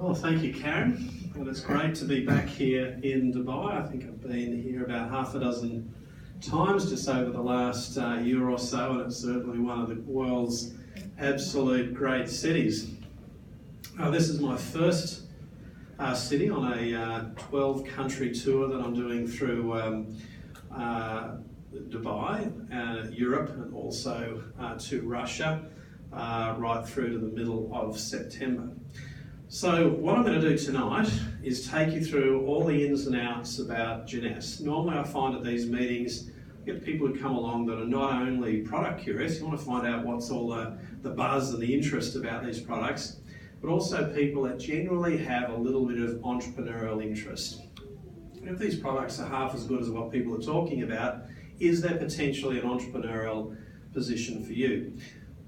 Well, thank you, Karen. Well, it's great to be back here in Dubai. I think I've been here about half a dozen times just over the last year or so, and it's certainly one of the world's absolute great cities. This is my first city on a 12-country tour that I'm doing through Dubai, Europe, and also to Russia, right through to the middle of September. So what I'm going to do tonight is take you through all the ins and outs about Jeunesse. Normally I find at these meetings, I get people who come along that are not only product curious, you want to find out what's all the buzz and the interest about these products, but also people that genuinely have a little bit of entrepreneurial interest. If these products are half as good as what people are talking about, is there potentially an entrepreneurial position for you?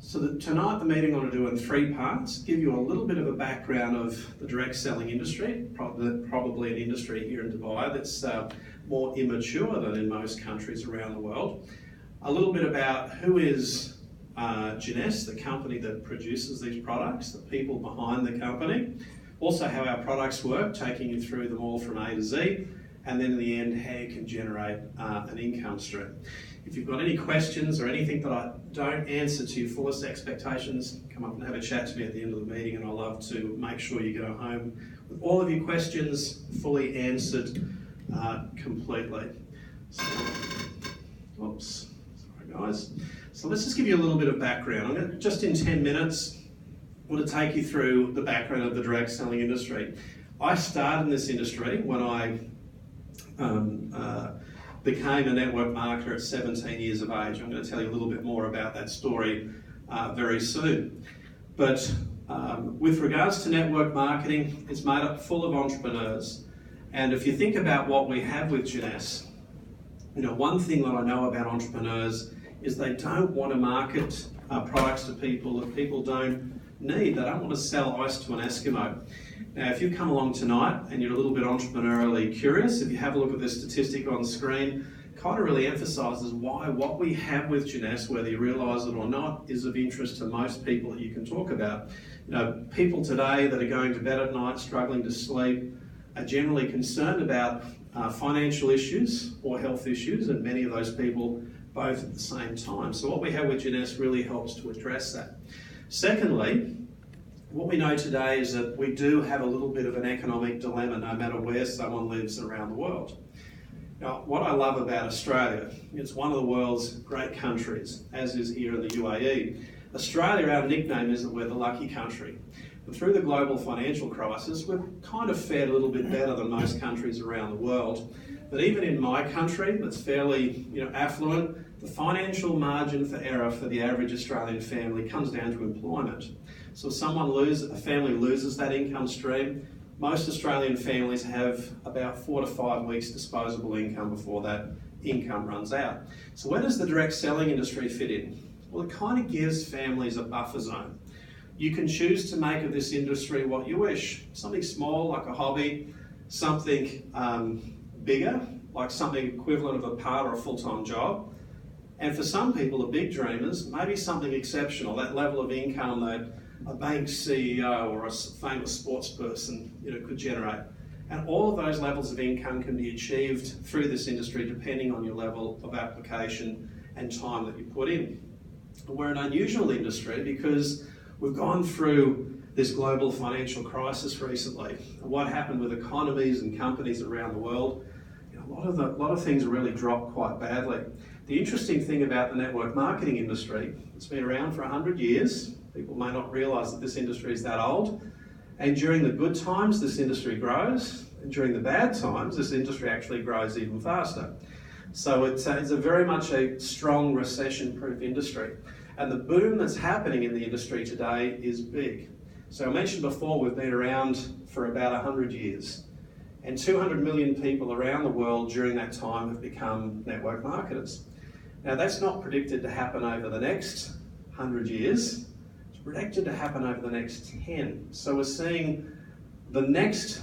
So tonight the meeting I'm going to do in 3 parts, give you a little bit of a background of the direct selling industry, probably an industry here in Dubai that's more immature than in most countries around the world. A little bit about who is Jeunesse, the company that produces these products, the people behind the company, also how our products work, taking you through them all from A to Z, and then in the end how you can generate an income stream. If you've got any questions or anything that I don't answer to your fullest expectations, come up and have a chat to me at the end of the meeting, and I'll love to make sure you go home with all of your questions fully answered completely. So, oops, sorry guys. So let's just give you a little bit of background. I'm going to, just in 10 minutes, I want to take you through the background of the direct selling industry. I started in this industry when I became a network marketer at 17 years of age. I'm going to tell you a little bit more about that story very soon. But with regards to network marketing, it's made up full of entrepreneurs. And if you think about what we have with Jeunesse, one thing that I know about entrepreneurs is they don't want to market products to people that people don't need. They don't want to sell ice to an Eskimo. Now, if you've come along tonight and you're a little bit entrepreneurially curious, if you have a look at this statistic on screen, kind of really emphasises why what we have with Jeunesse, whether you realise it or not, is of interest to most people that you can talk about. People today that are going to bed at night struggling to sleep are generally concerned about financial issues or health issues, and many of those people both at the same time. So what we have with Jeunesse really helps to address that. Secondly, what we know today is that we do have a little bit of an economic dilemma no matter where someone lives around the world. Now, what I love about Australia, it's one of the world's great countries, as is here in the UAE. Australia, our nickname is that we're the lucky country. But through the global financial crisis, we've kind of fared a little bit better than most countries around the world. But even in my country, that's fairly affluent, the financial margin for error for the average Australian family comes down to employment. So if a family loses that income stream, most Australian families have about 4 to 5 weeks disposable income before that income runs out. So where does the direct selling industry fit in? Well, it kind of gives families a buffer zone. You can choose to make of this industry what you wish. Something small like a hobby, something bigger, like something equivalent of a part or a full-time job. And for some people, the big dreamers, maybe something exceptional, that level of income that a bank CEO or a famous sports person could generate. And all of those levels of income can be achieved through this industry depending on your level of application and time that you put in. We're an unusual industry because we've gone through this global financial crisis recently. And what happened with economies and companies around the world, a lot of things really dropped quite badly. The interesting thing about the network marketing industry, it's been around for 100 years. People may not realise that this industry is that old. And during the good times, this industry grows. And during the bad times, this industry actually grows even faster. So it's a very much a strong recession-proof industry. And the boom that's happening in the industry today is big. So I mentioned before, we've been around for about 100 years. And 200 million people around the world during that time have become network marketers. Now that's not predicted to happen over the next 100 years. It's predicted to happen over the next 10. So we're seeing the next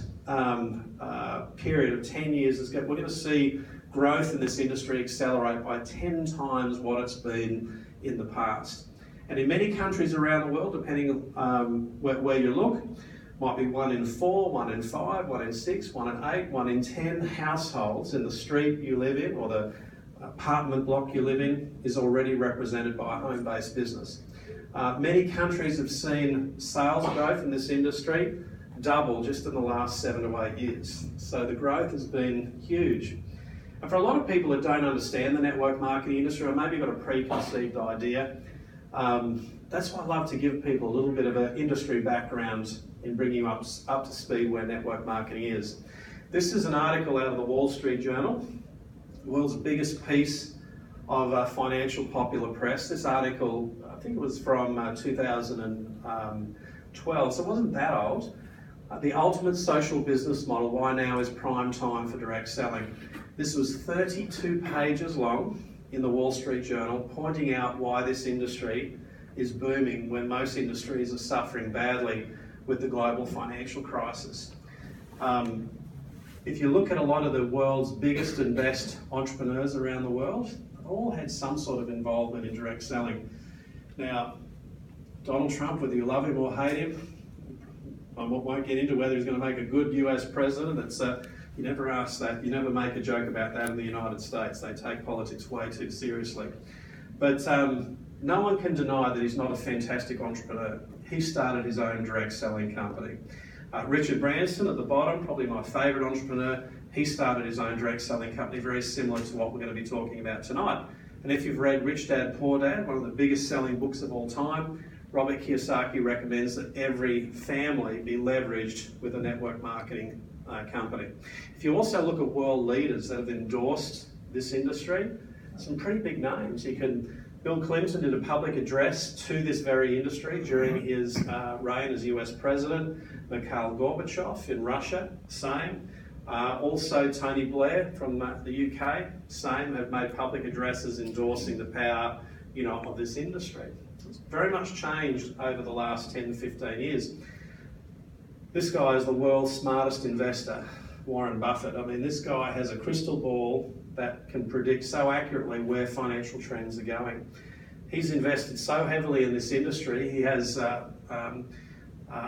period of 10 years, we're going to see growth in this industry accelerate by 10 times what it's been in the past. And in many countries around the world, depending on where you look, Might be 1 in 4, 1 in 5, 1 in 6, 1 in 8, 1 in 10 households in the street you live in or the apartment block you live in is already represented by a home-based business. Many countries have seen sales growth in this industry double just in the last 7 to 8 years. So the growth has been huge. And for a lot of people that don't understand the network marketing industry or maybe got a preconceived idea, that's why I love to give people a little bit of an industry background in bringing you up to speed where network marketing is. This is an article out of the Wall Street Journal, the world's biggest piece of financial popular press. This article, I think it was from 2012, so it wasn't that old. The ultimate social business model, why now is prime time for direct selling. This was 32 pages long in the Wall Street Journal, pointing out why this industry is booming when most industries are suffering badly with the global financial crisis. If you look at a lot of the world's biggest and best entrepreneurs around the world, they've all had some sort of involvement in direct selling. Now, Donald Trump, whether you love him or hate him, I won't get into whether he's going to make a good US president. You never ask that. You never make a joke about that in the United States. They take politics way too seriously. But no one can deny that he's not a fantastic entrepreneur. He started his own direct selling company. Richard Branson at the bottom, probably my favourite entrepreneur, he started his own direct selling company, very similar to what we're going to be talking about tonight. And if you've read Rich Dad Poor Dad, one of the biggest selling books of all time, Robert Kiyosaki recommends that every family be leveraged with a network marketing company. If you also look at world leaders that have endorsed this industry, some pretty big names. Bill Clinton did a public address to this very industry during his reign as US president. Mikhail Gorbachev in Russia, same. Also Tony Blair from the UK, same, have made public addresses endorsing the power, of this industry. It's very much changed over the last 10 to 15 years. This guy is the world's smartest investor, Warren Buffett. I mean, this guy has a crystal ball that can predict so accurately where financial trends are going. He's invested so heavily in this industry. He has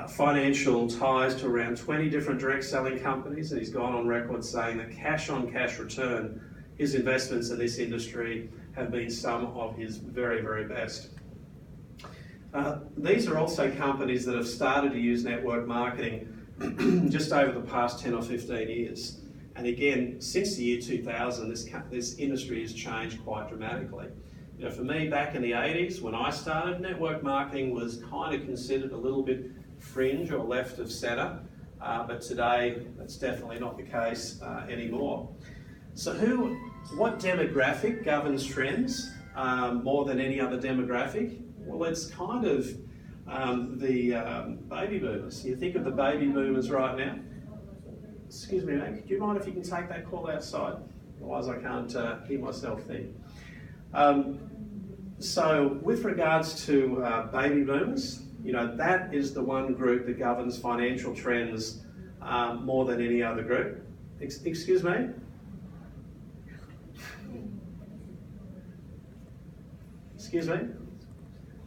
financial ties to around 20 different direct selling companies, and he's gone on record saying that cash on cash return, his investments in this industry have been some of his very, very best. These are also companies that have started to use network marketing just over the past 10 or 15 years. And again, since the year 2000, this industry has changed quite dramatically. For me, back in the 80s, when I started, network marketing was kind of considered a little bit fringe or left of centre, but today that's definitely not the case anymore. So what demographic governs trends more than any other demographic? Well, it's kind of the baby boomers. You think of the baby boomers right now. Excuse me, mate, do you mind if you can take that call outside? Otherwise I can't hear myself think. So with regards to baby boomers, that is the one group that governs financial trends more than any other group. Excuse me? Excuse me?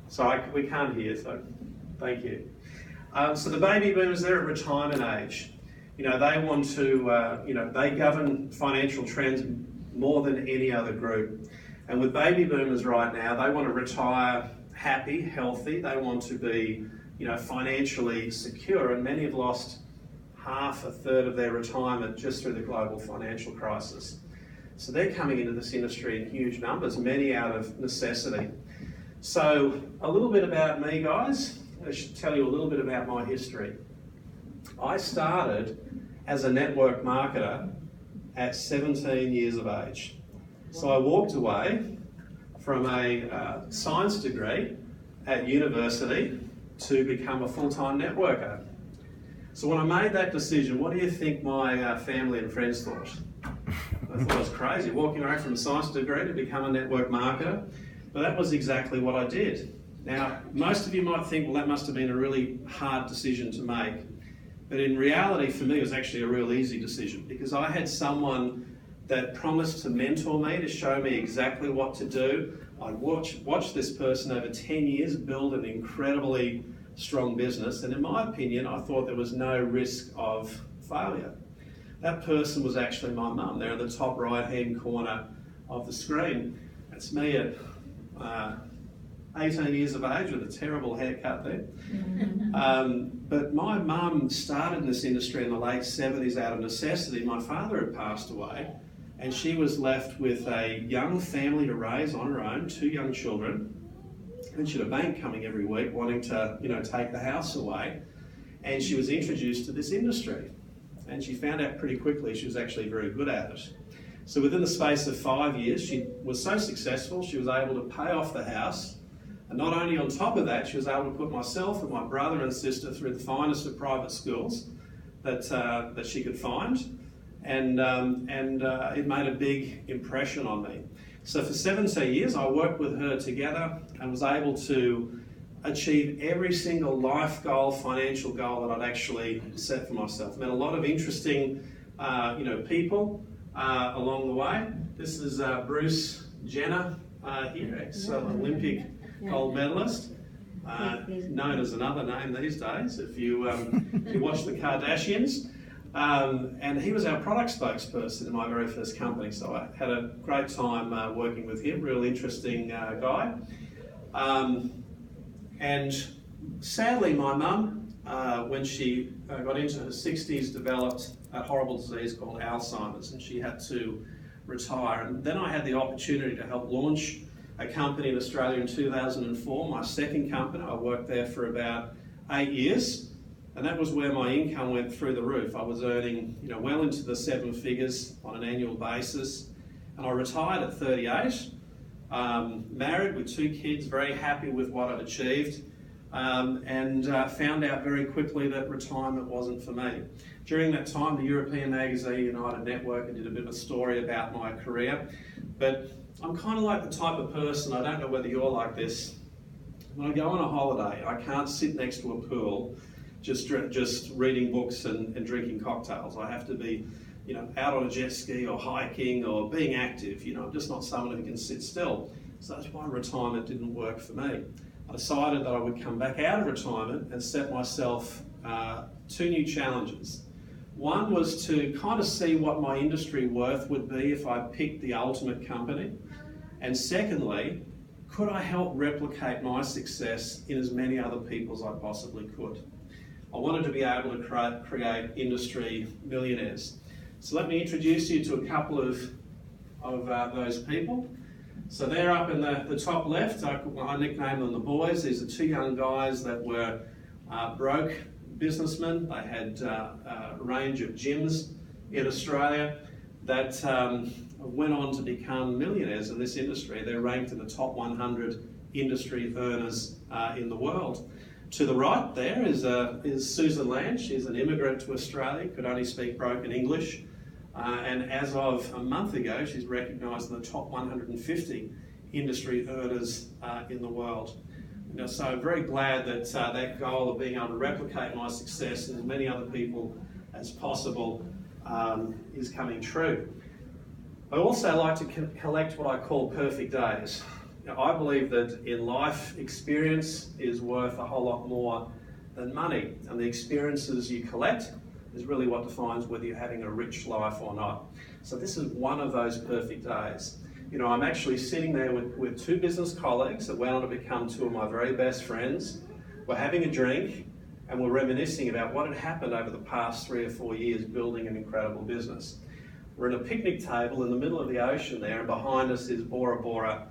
So we can't hear, so thank you. So the baby boomers, they're at retirement age. They want to, they govern financial trends more than any other group. And with baby boomers right now, they want to retire happy, healthy. They want to be, financially secure. And many have lost half, a third of their retirement just through the global financial crisis. So they're coming into this industry in huge numbers, many out of necessity. So a little bit about me, guys. I should tell you a little bit about my history. I started as a network marketer at 17 years of age. So I walked away from a science degree at university to become a full-time networker. So when I made that decision, what do you think my family and friends thought? I thought I was crazy, walking away from a science degree to become a network marketer. But that was exactly what I did. Now, most of you might think, well, that must have been a really hard decision to make. But in reality, for me, it was actually a real easy decision because I had someone that promised to mentor me, to show me exactly what to do. I'd watch this person over 10 years build an incredibly strong business, and in my opinion, I thought there was no risk of failure. That person was actually my mum. There in the top right-hand corner of the screen. That's me at 18 years of age with a terrible haircut there. But my mum started in this industry in the late 70s out of necessity. My father had passed away, and she was left with a young family to raise on her own, 2 young children. And she had a bank coming every week wanting to, take the house away. And she was introduced to this industry. And she found out pretty quickly she was actually very good at it. So within the space of 5 years, she was so successful, she was able to pay off the house. And not only on top of that, she was able to put myself and my brother and sister through the finest of private schools that she could find. And it made a big impression on me. So for 17 years, I worked with her together and was able to achieve every single life goal, financial goal that I'd actually set for myself. Met a lot of interesting, people along the way. This is Bruce Jenner here, ex-Olympic gold medalist, known as another name these days if you watch the Kardashians. And he was our product spokesperson in my very first company, so I had a great time working with him, real interesting guy. And sadly, my mum, when she got into her 60s, developed a horrible disease called Alzheimer's, and she had to retire. And then I had the opportunity to help launch a company in Australia in 2004, my second company. I worked there for about 8 years, and that was where my income went through the roof. I was earning, well into the 7 figures on an annual basis, and I retired at 38. Married with 2 kids, very happy with what I'd achieved, and found out very quickly that retirement wasn't for me. During that time, the European magazine United Network did a bit of a story about my career, but I'm kind of like the type of person, I don't know whether you're like this, when I go on a holiday, I can't sit next to a pool just reading books and drinking cocktails. I have to be out on a jet ski or hiking or being active. I'm just not someone who can sit still. So that's why retirement didn't work for me. I decided that I would come back out of retirement and set myself 2 new challenges. One was to kind of see what my industry worth would be if I picked the ultimate company. And secondly, could I help replicate my success in as many other people as I possibly could? I wanted to be able to create industry millionaires. So let me introduce you to a couple of those people. So they're up in the top left. I nicknamed them the boys. These are 2 young guys that were broke businessmen. They had a range of gyms in Australia that went on to become millionaires in this industry. They're ranked in the top 100 industry earners in the world. To the right there is Susan Land. She's an immigrant to Australia, could only speak broken English. And as of a month ago, she's recognised in the top 150 industry earners in the world. So I'm very glad that that goal of being able to replicate my success in as many other people as possible is coming true. I also like to collect what I call perfect days. I believe that in life, experience is worth a whole lot more than money, and the experiences you collect is really what defines whether you're having a rich life or not. So this is one of those perfect days. I'm actually sitting there with 2 business colleagues that went on to become 2 of my very best friends. We're having a drink and we're reminiscing about what had happened over the past 3 or 4 years building an incredible business. We're at a picnic table in the middle of the ocean there, and behind us is Bora Bora,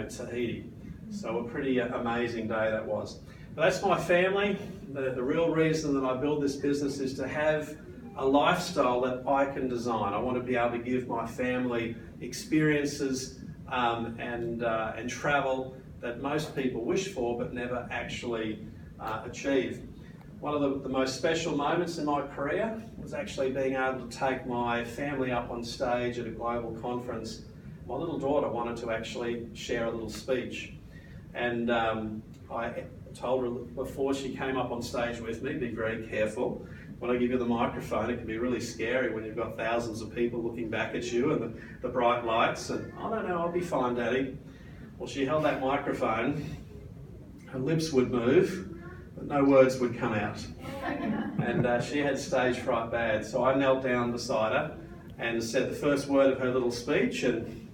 Tahiti. So a pretty amazing day that was. But that's my family. The real reason that I build this business is to have a lifestyle that I can design. I want to be able to give my family experiences and travel that most people wish for but never actually achieve. One of the most special moments in my career was actually being able to take my family up on stage at a global conference. My little daughter wanted to actually share a little speech, and I told her before she came up on stage with me, be very careful. When I give you the microphone, it can be really scary when you've got thousands of people looking back at you and the bright lights, and I don't know, I'll be fine, Daddy. Well, she held that microphone, her lips would move, but no words would come out. And she had stage fright bad, so I knelt down beside her and said the first word of her little speech, and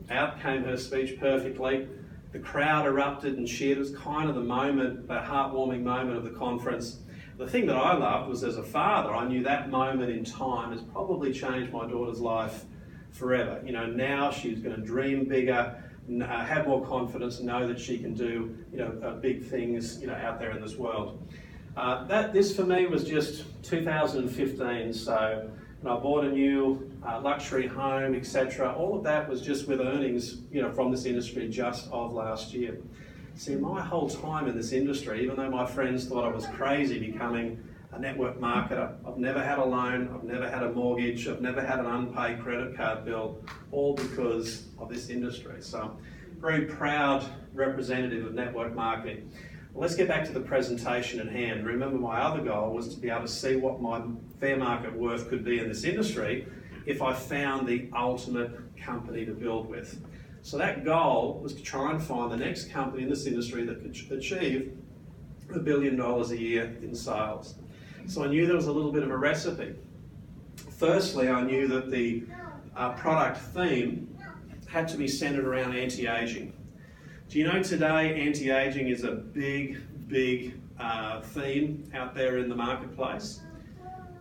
out came her speech perfectly. The crowd erupted and cheered. It was kind of the moment, the heartwarming moment of the conference. The thing that I loved was, as a father, I knew that moment in time has probably changed my daughter's life forever. You know, now she's going to dream bigger, have more confidence, and know that she can do, big things, out there in this world. This for me was just 2015. So, I bought a new luxury home, etc. All of that was just with earnings, from this industry just of last year. See, my whole time in this industry, even though my friends thought I was crazy becoming a network marketer, I've never had a loan, I've never had a mortgage, I've never had an unpaid credit card bill, all because of this industry. So I'm very proud representative of network marketing. Well, let's get back to the presentation at hand. Remember, my other goal was to be able to see what my fair market worth could be in this industry if I found the ultimate company to build with. So that goal was to try and find the next company in this industry that could achieve $1 billion a year in sales. So I knew there was a little bit of a recipe. Firstly, I knew that the product theme had to be centered around anti-aging. Do you know today anti-aging is a big theme out there in the marketplace?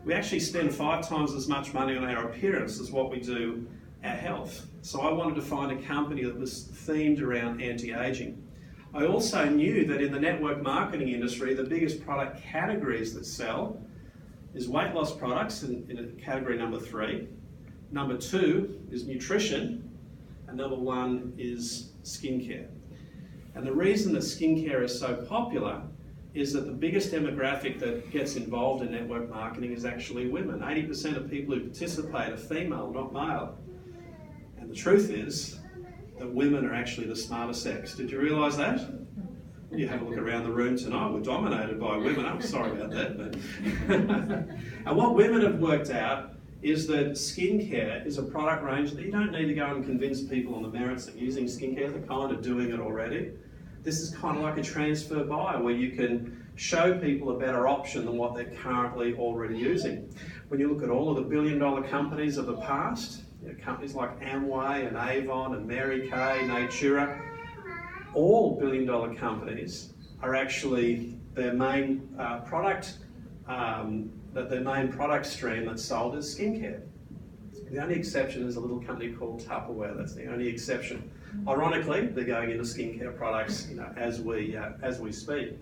We actually spend 5 times as much money on our appearance as what we do our health. So I wanted to find a company that was themed around anti-aging. I also knew that in the network marketing industry, the biggest product categories that sell is weight loss products in category number 3. Number 2 is nutrition, and number 1 is skincare. And the reason that skincare is so popular is that the biggest demographic that gets involved in network marketing is actually women. 80% of people who participate are female, not male. And the truth is that women are actually the smarter sex. Did you realise that? You have a look around the room tonight, we're dominated by women. I'm sorry about that. But and what women have worked out is that skincare is a product range that you don't need to go and convince people on the merits of using skincare. They're kind of doing it already. This is kind of like a transfer buy where you can show people a better option than what they're currently already using. When you look at all of the billion-dollar companies of the past, companies like Amway and Avon and Mary Kay, Natura, all billion-dollar companies are actually their main product stream that's sold is skincare. The only exception is a little company called Tupperware. That's the only exception. Ironically, they're going into skincare products, as we speak.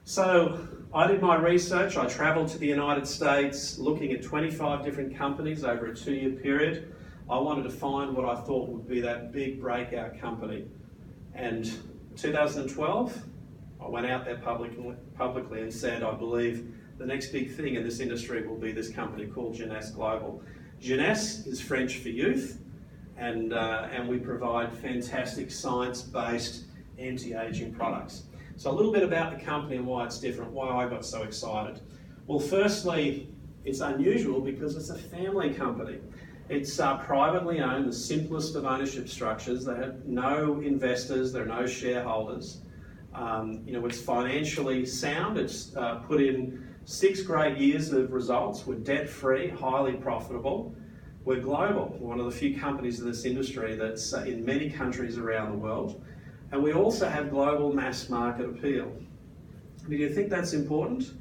So I did my research. I travelled to the United States, looking at 25 different companies over a 2-year period. I wanted to find what I thought would be that big breakout company. And in 2012, I went out there publicly and said, I believe the next big thing in this industry will be this company called Jeunesse Global. Jeunesse is French for youth, and we provide fantastic science-based anti-aging products. So a little bit about the company and why it's different, why I got so excited. Well, firstly, it's unusual because it's a family company. It's privately owned, the simplest of ownership structures. They have no investors, there are no shareholders. It's financially sound. It's put in 6 great years of results. We're debt-free, highly profitable. We're global. We're one of the few companies in this industry that's in many countries around the world. And we also have global mass market appeal. Do you think that's important?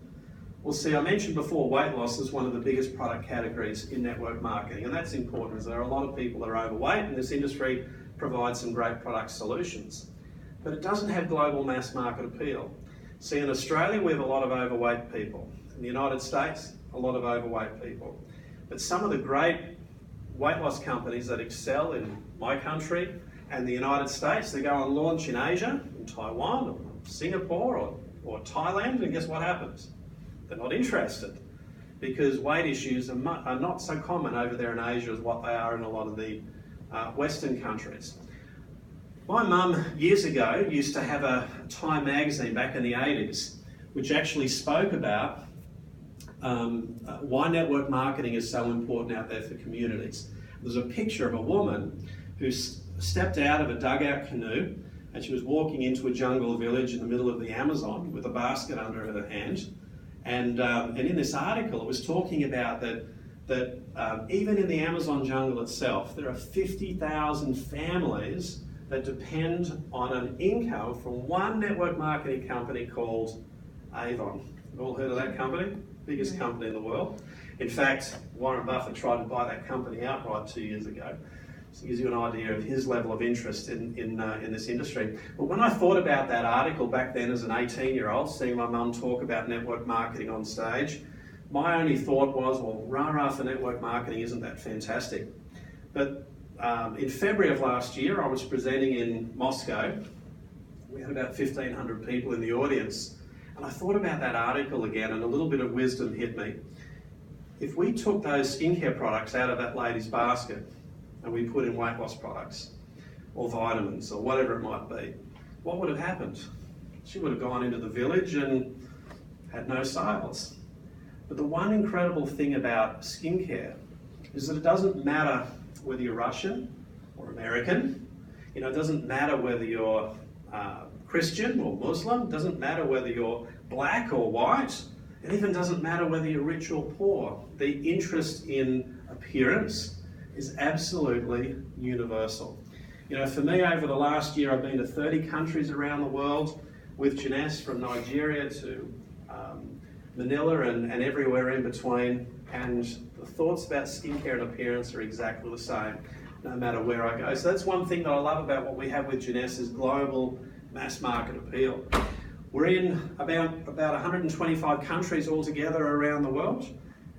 Well, see, I mentioned before weight loss is one of the biggest product categories in network marketing, and that's important because there are a lot of people that are overweight, and this industry provides some great product solutions. But it doesn't have global mass market appeal. See, in Australia, we have a lot of overweight people. In the United States, a lot of overweight people. But some of the great weight loss companies that excel in my country and the United States, they go and launch in Asia, in Taiwan, or Singapore, or Thailand, and guess what happens? They're not interested because weight issues are not so common over there in Asia as what they are in a lot of the Western countries. My mum, years ago, used to have a Time magazine back in the 80s, which actually spoke about why network marketing is so important out there for communities. There's a picture of a woman who stepped out of a dugout canoe and she was walking into a jungle village in the middle of the Amazon with a basket under her hand. And in this article, it was talking about that even in the Amazon jungle itself, there are 50,000 families that depend on an income from one network marketing company called Avon. All heard of that company? Biggest company in the world. In fact, Warren Buffett tried to buy that company outright 2 years ago. So it gives you an idea of his level of interest in this industry. But when I thought about that article back then as an 18-year-old, seeing my mum talk about network marketing on stage, my only thought was, well, rah-rah for network marketing, isn't that fantastic? But in February of last year, I was presenting in Moscow. We had about 1,500 people in the audience. And I thought about that article again, and a little bit of wisdom hit me. If we took those skincare products out of that lady's basket and we put in weight loss products or vitamins or whatever it might be, what would have happened? She would have gone into the village and had no sales. But the one incredible thing about skincare is that it doesn't matter whether you're Russian or American. It doesn't matter whether you're Christian or Muslim. It doesn't matter whether you're black or white. It even doesn't matter whether you're rich or poor. The interest in appearance is absolutely universal. For me, over the last year, I've been to 30 countries around the world with Jeunesse, from Nigeria to Manila and everywhere in between. And the thoughts about skincare and appearance are exactly the same, no matter where I go. So that's one thing that I love about what we have with Jeunesse, is global mass market appeal. We're in about 125 countries altogether around the world,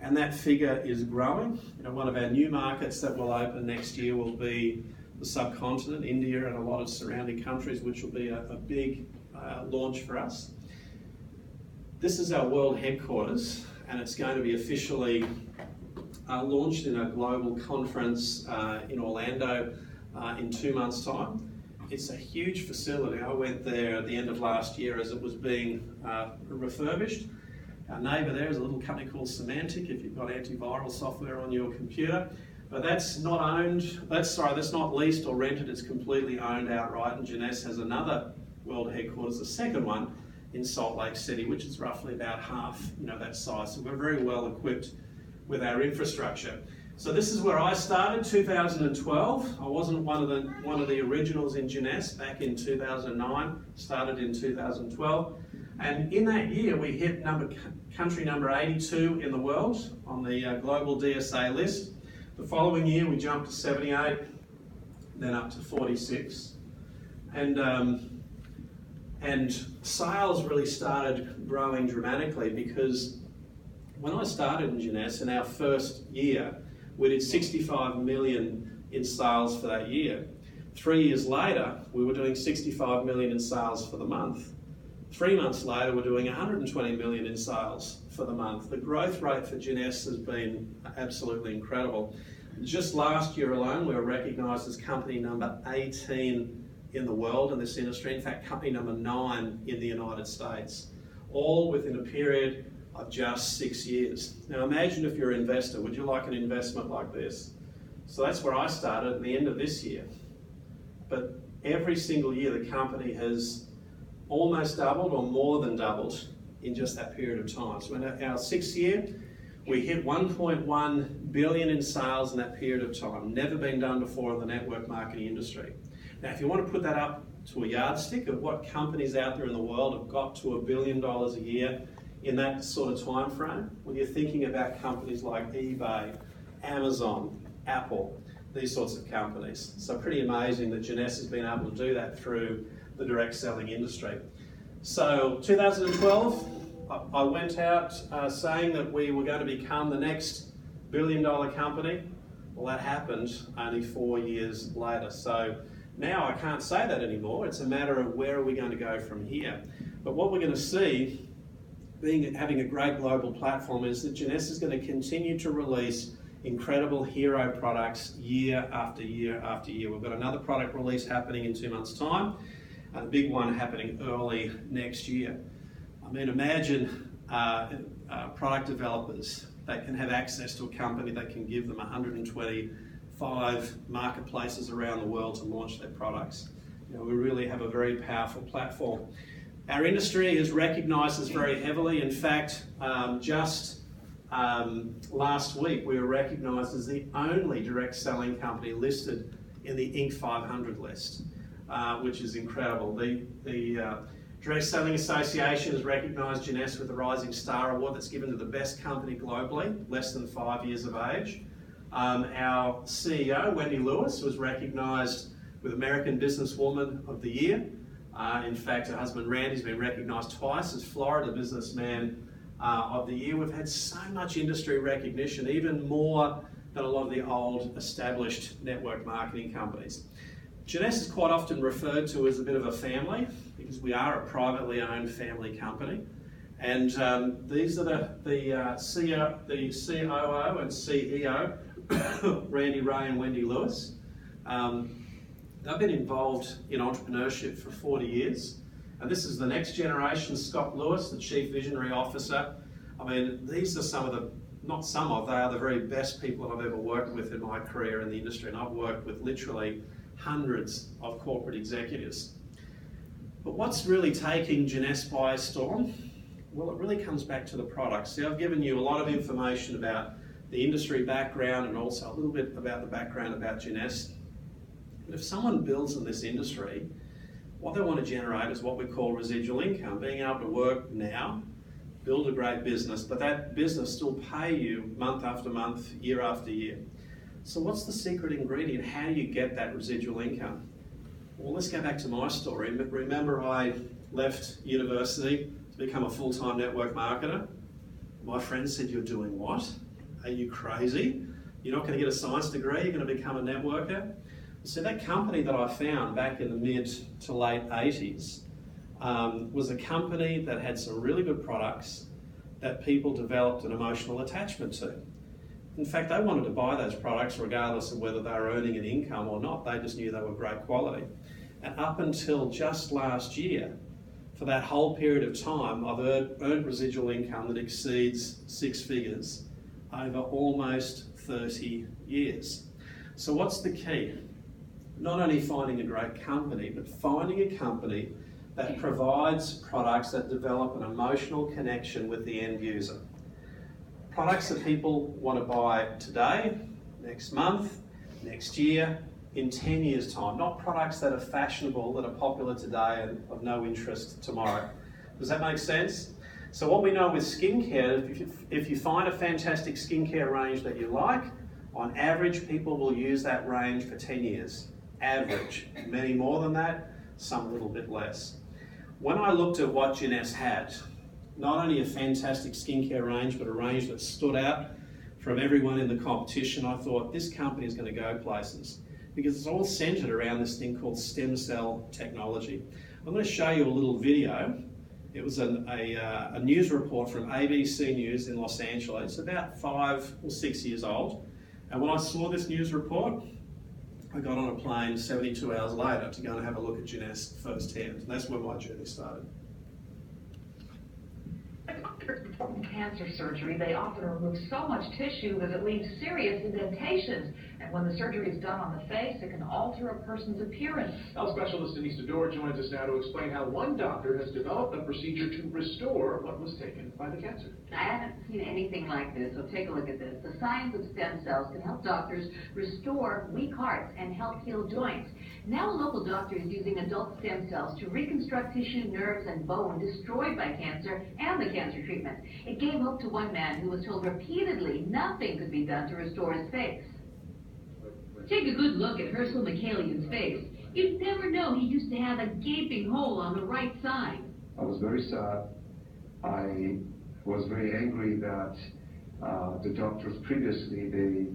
and that figure is growing. One of our new markets that will open next year will be the subcontinent, India, and a lot of surrounding countries, which will be a big launch for us. This is our world headquarters, and it's going to be officially launched in a global conference in Orlando in 2 months' time. It's a huge facility. I went there at the end of last year as it was being refurbished. Our neighbour there is a little company called Semantic, if you've got antiviral software on your computer. But that's not leased or rented, it's completely owned outright, and Jeunesse has another world headquarters, the second one, in Salt Lake City, which is roughly about half that size. So we're very well equipped with our infrastructure. So this is where I started, 2012. I wasn't one of the originals in Jeunesse back in 2009, started in 2012. And in that year, we hit country number 82 in the world on the global DSA list. The following year, we jumped to 78, then up to 46. And sales really started growing dramatically, because when I started in Jeunesse in our first year, we did 65 million in sales for that year. 3 years later, we were doing 65 million in sales for the month. 3 months later, we're doing 120 million in sales for the month. The growth rate for Jeunesse has been absolutely incredible. Just last year alone, we were recognised as company number 18 in the world in this industry. In fact, company number 9 in the United States, all within a period of just 6 years. Now imagine if you're an investor, would you like an investment like this? So that's where I started at the end of this year. But every single year the company has almost doubled or more than doubled in just that period of time. So in our 6th year, we hit 1.1 billion in sales in that period of time. Never been done before in the network marketing industry. Now, if you want to put that up to a yardstick of what companies out there in the world have got to $1 billion a year in that sort of time frame, when you're thinking about companies like eBay, Amazon, Apple, these sorts of companies. So pretty amazing that Jeunesse has been able to do that through the direct selling industry. So 2012, I went out saying that we were going to become the next $1 billion company. Well, that happened only 4 years later. So now I can't say that anymore. It's a matter of where are we going to go from here. But what we're going to see, having a great global platform, is that Jeunesse is going to continue to release incredible hero products year after year after year. We've got another product release happening in 2 months' time, and a big one happening early next year. I mean, imagine product developers that can have access to a company that can give them 125 marketplaces around the world to launch their products. we really have a very powerful platform. Our industry is recognised as very heavily. In fact, just last week we were recognised as the only direct selling company listed in the Inc. 500 list, which is incredible. The Direct Selling Association has recognised Jeunesse with the Rising Star Award that's given to the best company globally, less than 5 years of age. Our CEO, Wendy Lewis, was recognised with American Businesswoman of the Year. In fact, her husband Randy's been recognised twice as Florida Businessman of the Year. We've had so much industry recognition, even more than a lot of the old established network marketing companies. Jeunesse is quite often referred to as a bit of a family because we are a privately owned family company. And these are the COO and CEO, Randy Ray and Wendy Lewis. They've been involved in entrepreneurship for 40 years. And this is the next generation, Scott Lewis, the Chief Visionary Officer. I mean, these are some of the, not some of, they are the very best people that I've ever worked with in my career in the industry. And I've worked with literally hundreds of corporate executives. But what's really taking Jeunesse by storm? Well, it really comes back to the products. See, I've given you a lot of information about the industry background and also a little bit about the background about Jeunesse. But if someone builds in this industry, what they want to generate is what we call residual income, being able to work now, build a great business, but that business still pay you month after month, year after year. So what's the secret ingredient? How do you get that residual income? Well, let's go back to my story. Remember, I left university to become a full-time network marketer. My friends said, "You're doing what? Are you crazy? You're not going to get a science degree, you're going to become a networker?" So that company that I found back in the mid to late 80s was a company that had some really good products that people developed an emotional attachment to. In fact, they wanted to buy those products regardless of whether they were earning an income or not. They just knew they were great quality. And up until just last year, for that whole period of time, I've earned residual income that exceeds 6 figures over almost 30 years. So what's the key? Not only finding a great company, but finding a company that provides products that develop an emotional connection with the end user. Products that people want to buy today, next month, next year, in 10 years' time. Not products that are fashionable, that are popular today and of no interest tomorrow. Does that make sense? So what we know with skincare, if you find a fantastic skincare range that you like, on average people will use that range for 10 years. Average. Many more than that, some a little bit less. When I looked at what Jeunesse had, not only a fantastic skincare range, but a range that stood out from everyone in the competition, I thought this company is going to go places because it's all centered around this thing called stem cell technology. I'm going to show you a little video. It was a news report from ABC News in Los Angeles, about 5 or 6 years old. And when I saw this news report, I got on a plane 72 hours later to go and have a look at Jeunesse firsthand. And that's where my journey started. In cancer surgery, they often remove so much tissue that it leaves serious indentations. And when the surgery is done on the face, it can alter a person's appearance. Health specialist Denise DeDore joins us now to explain how one doctor has developed a procedure to restore what was taken by the cancer. I haven't seen anything like this, so take a look at this. The science of stem cells can help doctors restore weak hearts and help heal joints. Now a local doctor is using adult stem cells to reconstruct tissue, nerves, and bone destroyed by cancer and the cancer treatment. It gave hope to one man who was told repeatedly nothing could be done to restore his face. Take a good look at Herschel McCallian's face. You'd never know he used to have a gaping hole on the right side. I was very sad. I was very angry that the doctors previously, they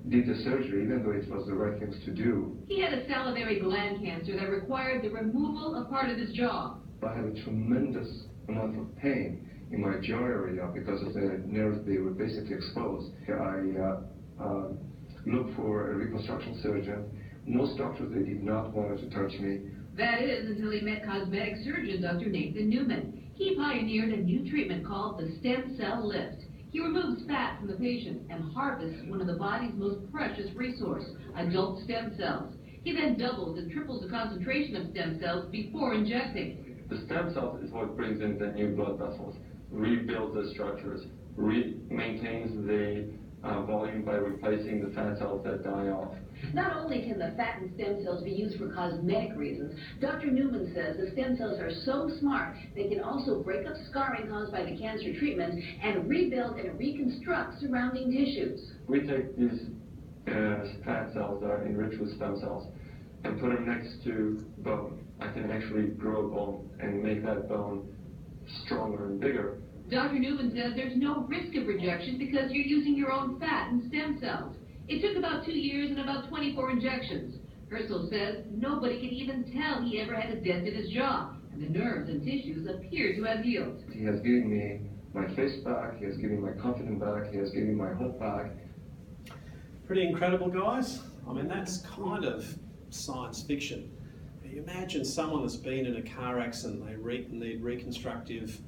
did the surgery, even though it was the right things to do. He had a salivary gland cancer that required the removal of part of his jaw. I had a tremendous amount of pain in my jaw area because of the nerves, they were basically exposed. I looked for a reconstruction surgeon. Most doctors, they did not want to touch me. That is, until he met cosmetic surgeon Dr. Nathan Newman. He pioneered a new treatment called the stem cell lift. He removes fat from the patient and harvests one of the body's most precious resource, adult stem cells. He then doubles and triples the concentration of stem cells before injecting. The stem cells is what brings in the new blood vessels, rebuilds the structures, maintains the volume by replacing the fat cells that die off. Not only can the fattened stem cells be used for cosmetic reasons, Dr. Newman says the stem cells are so smart they can also break up scarring caused by the cancer treatment and rebuild and reconstruct surrounding tissues. We take these fat cells that are enriched with stem cells and put them next to bone. I can actually grow bone and make that bone stronger and bigger. Dr. Newman says there's no risk of rejection because you're using your own fat and stem cells. It took about 2 years and about 24 injections. Herschel says nobody can even tell he ever had a dent in his jaw, and the nerves and tissues appear to have healed. He has given me my face back, he has given me my confidence back, he has given me my hope back. Pretty incredible, guys. I mean, that's kind of science fiction. You imagine someone that's been in a car accident, they need reconstructive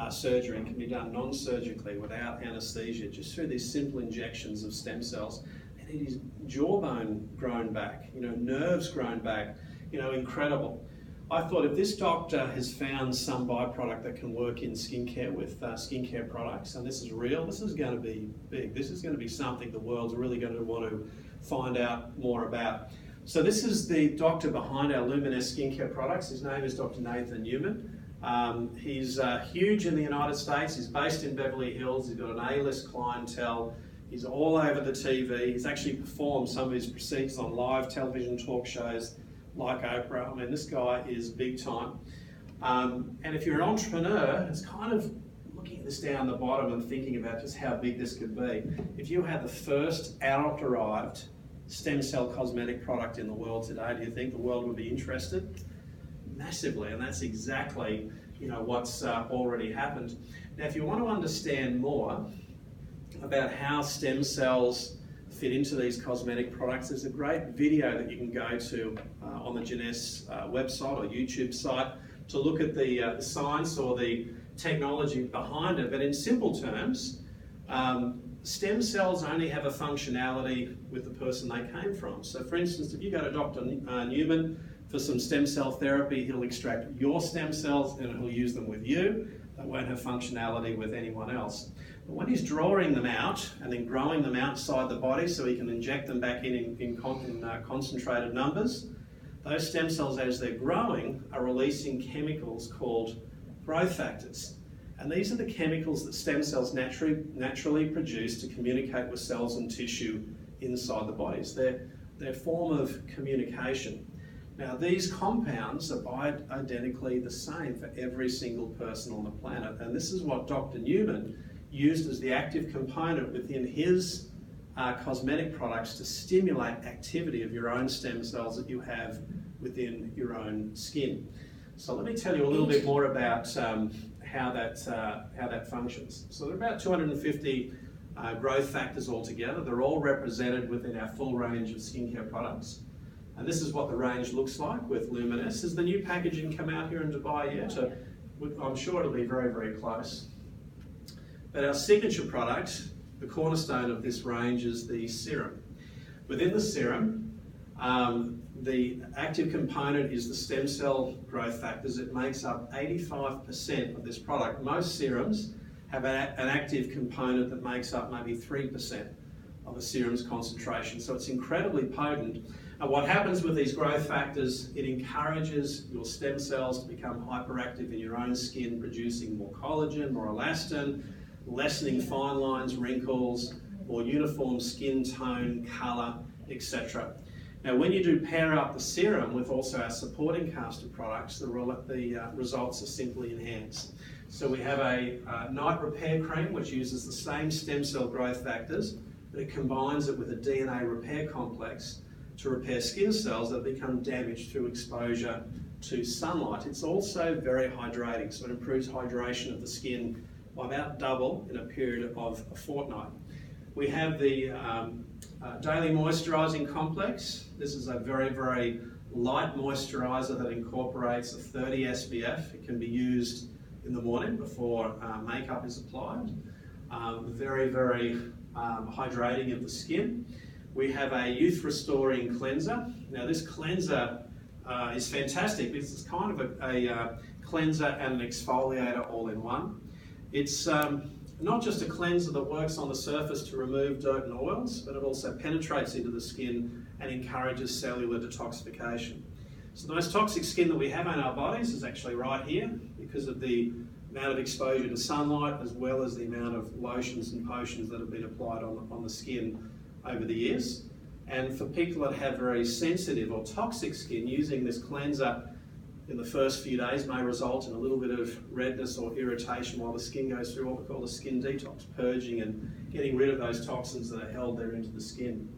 surgery, and can be done non-surgically without anaesthesia, just through these simple injections of stem cells. They need his jawbone grown back, nerves grown back, incredible. I thought if this doctor has found some byproduct that can work in skincare with skincare products, and this is real, this is going to be big. This is going to be something the world's really going to want to find out more about. So this is the doctor behind our LUMINESCE skincare products. His name is Dr. Nathan Newman. He's huge in the United States. He's based in Beverly Hills. He's got an A-list clientele. He's all over the TV. He's actually performed some of his procedures on live television talk shows like Oprah. I mean, this guy is big time. And if you're an entrepreneur, it's kind of looking at this down the bottom and thinking about just how big this could be. If you had the first adult-derived stem cell cosmetic product in the world today, do you think the world would be interested? Massively, and that's exactly what's already happened. Now, if you want to understand more about how stem cells fit into these cosmetic products, there's a great video that you can go to on the Jeunesse website or YouTube site to look at the science or the technology behind it. But in simple terms, stem cells only have a functionality with the person they came from. So for instance, if you go to Dr. Newman for some stem cell therapy, he'll extract your stem cells and he'll use them with you. They won't have functionality with anyone else. But when he's drawing them out and then growing them outside the body so he can inject them back in concentrated numbers, those stem cells, as they're growing, are releasing chemicals called growth factors. And these are the chemicals that stem cells naturally produce to communicate with cells and tissue inside the bodies. They're a form of communication. Now, these compounds are identically the same for every single person on the planet, and this is what Dr. Newman used as the active component within his cosmetic products to stimulate activity of your own stem cells that you have within your own skin. So let me tell you a little bit more about how that functions. So there are about 250 growth factors altogether. They're all represented within our full range of skincare products. And this is what the range looks like with LUMINESCE. Has the new packaging come out here in Dubai yet? I'm sure it'll be very, very close. But our signature product, the cornerstone of this range, is the serum. Within the serum, the active component is the stem cell growth factors. It makes up 85% of this product. Most serums have an active component that makes up maybe 3% of a serum's concentration. So it's incredibly potent. And what happens with these growth factors, it encourages your stem cells to become hyperactive in your own skin, producing more collagen, more elastin, lessening fine lines, wrinkles, more uniform skin tone, colour, etc. Now, when you do pair up the serum with also our supporting cast of products, the results are simply enhanced. So we have a night repair cream which uses the same stem cell growth factors, but it combines it with a DNA repair complex to repair skin cells that become damaged through exposure to sunlight. It's also very hydrating, so it improves hydration of the skin by about double in a period of a fortnight. We have the daily moisturizing complex. This is a very, very light moisturizer that incorporates a 30 SPF. It can be used in the morning before makeup is applied. Very, very hydrating of the skin. We have a youth restoring cleanser. Now this cleanser is fantastic because it's kind of a cleanser and an exfoliator all in one. It's not just a cleanser that works on the surface to remove dirt and oils, but it also penetrates into the skin and encourages cellular detoxification. So the most toxic skin that we have in our bodies is actually right here because of the amount of exposure to sunlight as well as the amount of lotions and potions that have been applied on the skin over the years. And for people that have very sensitive or toxic skin, using this cleanser in the first few days may result in a little bit of redness or irritation while the skin goes through what we call a skin detox, purging and getting rid of those toxins that are held there into the skin.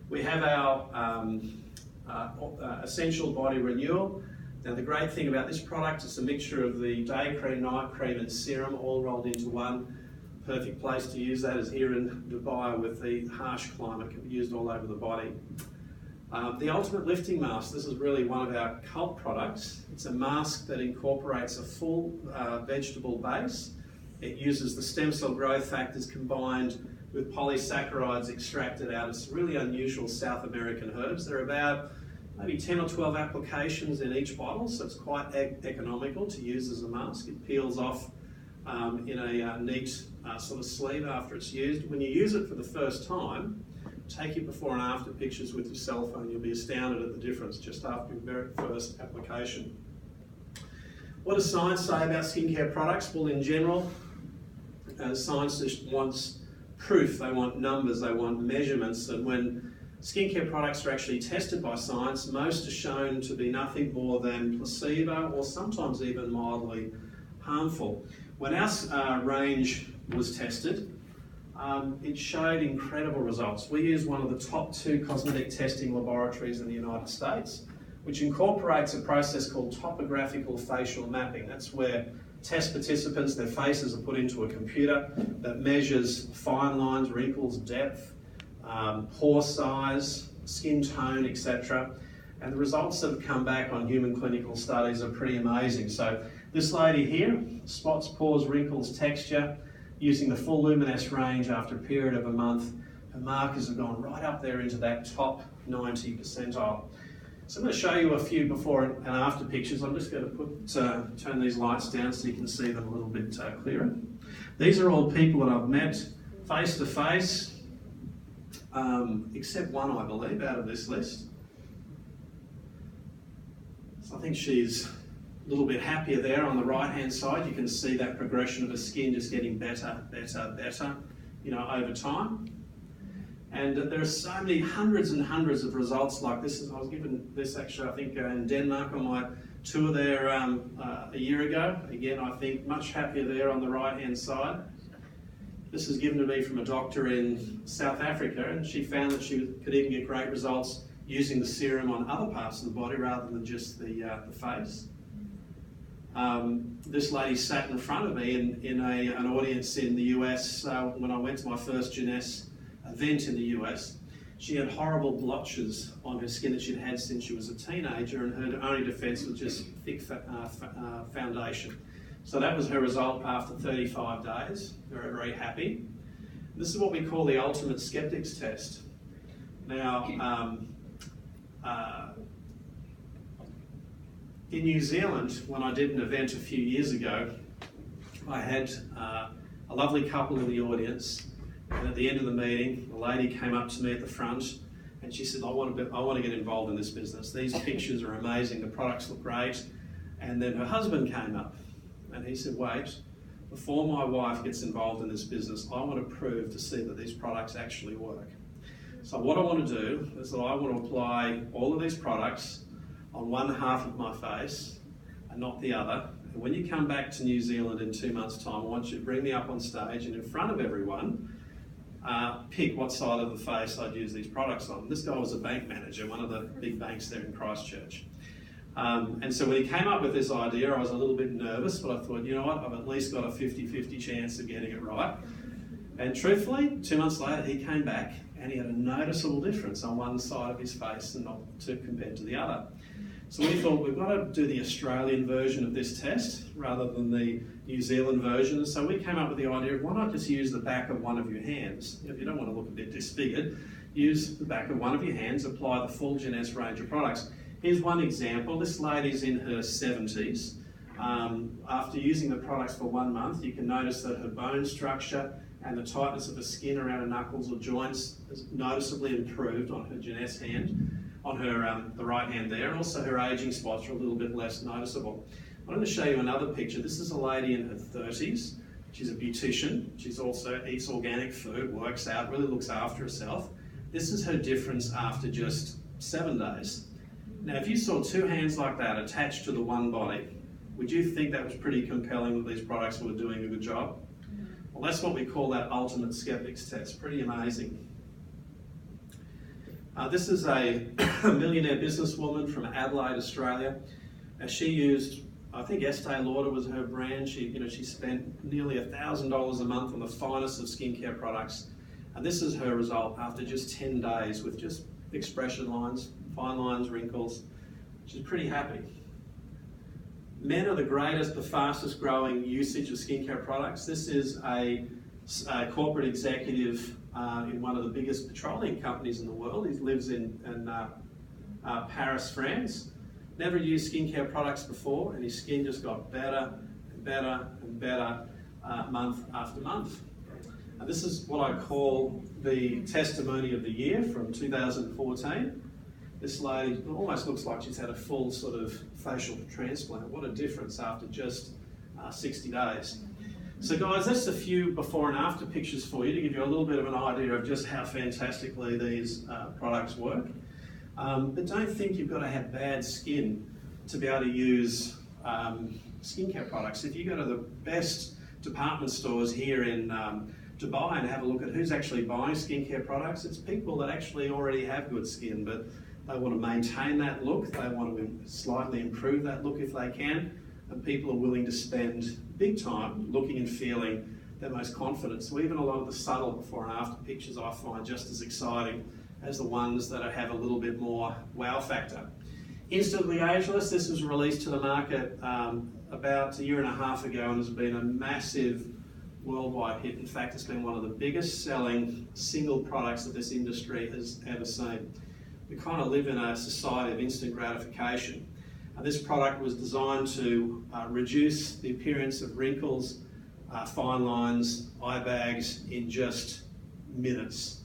We have our essential body renewal. Now the great thing about this product is a mixture of the day cream, night cream and serum all rolled into one. Perfect place to use that is here in Dubai with the harsh climate, can be used all over the body. The Ultimate Lifting Mask, this is really one of our cult products. It's a mask that incorporates a full vegetable base. It uses the stem cell growth factors combined with polysaccharides extracted out of some really unusual South American herbs. There are about maybe 10 or 12 applications in each bottle, so it's quite economical to use as a mask. It peels off in a neat sort of sleeve after it's used. When you use it for the first time, take your before and after pictures with your cell phone. You'll be astounded at the difference just after your very first application. What does science say about skincare products? Well, in general, science just wants proof, they want numbers, they want measurements, and when skincare products are actually tested by science, most are shown to be nothing more than placebo or sometimes even mildly harmful. When our range was tested, it showed incredible results. We use one of the top 2 cosmetic testing laboratories in the United States, which incorporates a process called topographical facial mapping. That's where test participants, their faces are put into a computer that measures fine lines, wrinkles, depth, pore size, skin tone, etc. And the results that have come back on human clinical studies are pretty amazing. So this lady here, spots, pores, wrinkles, texture, using the full LUMINESCE range after a period of a month, her markers have gone right up there into that top 90 percentile. So I'm going to show you a few before and after pictures. I'm just going to turn these lights down so you can see them a little bit clearer. These are all people that I've met face to face, except one, I believe, out of this list. So I think she's a little bit happier there on the right-hand side. You can see that progression of her skin just getting better, over time. And there are so many hundreds and hundreds of results like this. I was given this actually, I think, in Denmark on my tour there a year ago. Again, I think much happier there on the right-hand side. This was given to me from a doctor in South Africa, and she found that she could even get great results using the serum on other parts of the body rather than just the face. This lady sat in front of me in an audience in the US when I went to my first Jeunesse event in the US. She had horrible blotches on her skin that she'd had since she was a teenager, and her only defence was just thick foundation. So that was her result after 35 days. Very, very happy. This is what we call the ultimate skeptics test. Now, in New Zealand, when I did an event a few years ago, I had a lovely couple in the audience, and at the end of the meeting, a lady came up to me at the front and she said, I want to get involved in this business. These pictures are amazing, the products look great. And then her husband came up and he said, wait, before my wife gets involved in this business, I want to prove to see that these products actually work. So what I want to do is that I want to apply all of these products on one half of my face and not the other. And when you come back to New Zealand in 2 months' time, I want you to bring me up on stage and in front of everyone, pick what side of the face I'd use these products on. This guy was a bank manager, one of the big banks there in Christchurch. And so when he came up with this idea, I was a little bit nervous, but I thought, you know what, I've at least got a 50-50 chance of getting it right. And truthfully, 2 months later, he came back and he had a noticeable difference on one side of his face and not compared to the other. So we thought we've got to do the Australian version of this test rather than the New Zealand version. So we came up with the idea of why not just use the back of one of your hands. If you don't want to look a bit disfigured, use the back of one of your hands, apply the full Jeunesse range of products. Here's one example. This lady's in her 70s. After using the products for 1 month, you can notice that her bone structure and the tightness of the skin around her knuckles or joints has noticeably improved on her Jeunesse hand, on her the right hand there, and also her aging spots are a little bit less noticeable. I'm going to show you another picture. This is a lady in her 30s. She's a beautician. She's also eats organic food, works out, really looks after herself. This is her difference after just 7 days. Now, if you saw 2 hands like that attached to the one body, would you think that was pretty compelling that these products were doing a good job? Well, that's what we call that ultimate skeptics test. Pretty amazing. This is a millionaire businesswoman from Adelaide, Australia. She used, I think Estee Lauder was her brand. She spent nearly $1,000 a month on the finest of skincare products. And this is her result after just 10 days with just expression lines, fine lines, wrinkles. She's pretty happy. Men are the greatest, the fastest growing usage of skincare products. This is a corporate executive in one of the biggest petroleum companies in the world. He lives in Paris, France. Never used skincare products before, and his skin just got better and better and better month after month. This is what I call the testimony of the year from 2014. This lady almost looks like she's had a full sort of facial transplant. What a difference after just 60 days. So guys, that's a few before and after pictures for you to give you a little bit of an idea of just how fantastically these products work. But don't think you've got to have bad skin to be able to use skincare products. If you go to the best department stores here in Dubai and have a look at who's actually buying skincare products, it's people that actually already have good skin, but they want to maintain that look, they want to slightly improve that look if they can, and people are willing to spend big time looking and feeling their most confident. So even a lot of the subtle before and after pictures I find just as exciting as the ones that have a little bit more wow factor. Instantly Ageless, this was released to the market about 1.5 years ago and has been a massive worldwide hit. In fact, it's been one of the biggest selling single products that this industry has ever seen. We kind of live in a society of instant gratification. This product was designed to reduce the appearance of wrinkles, fine lines, eye bags in just minutes.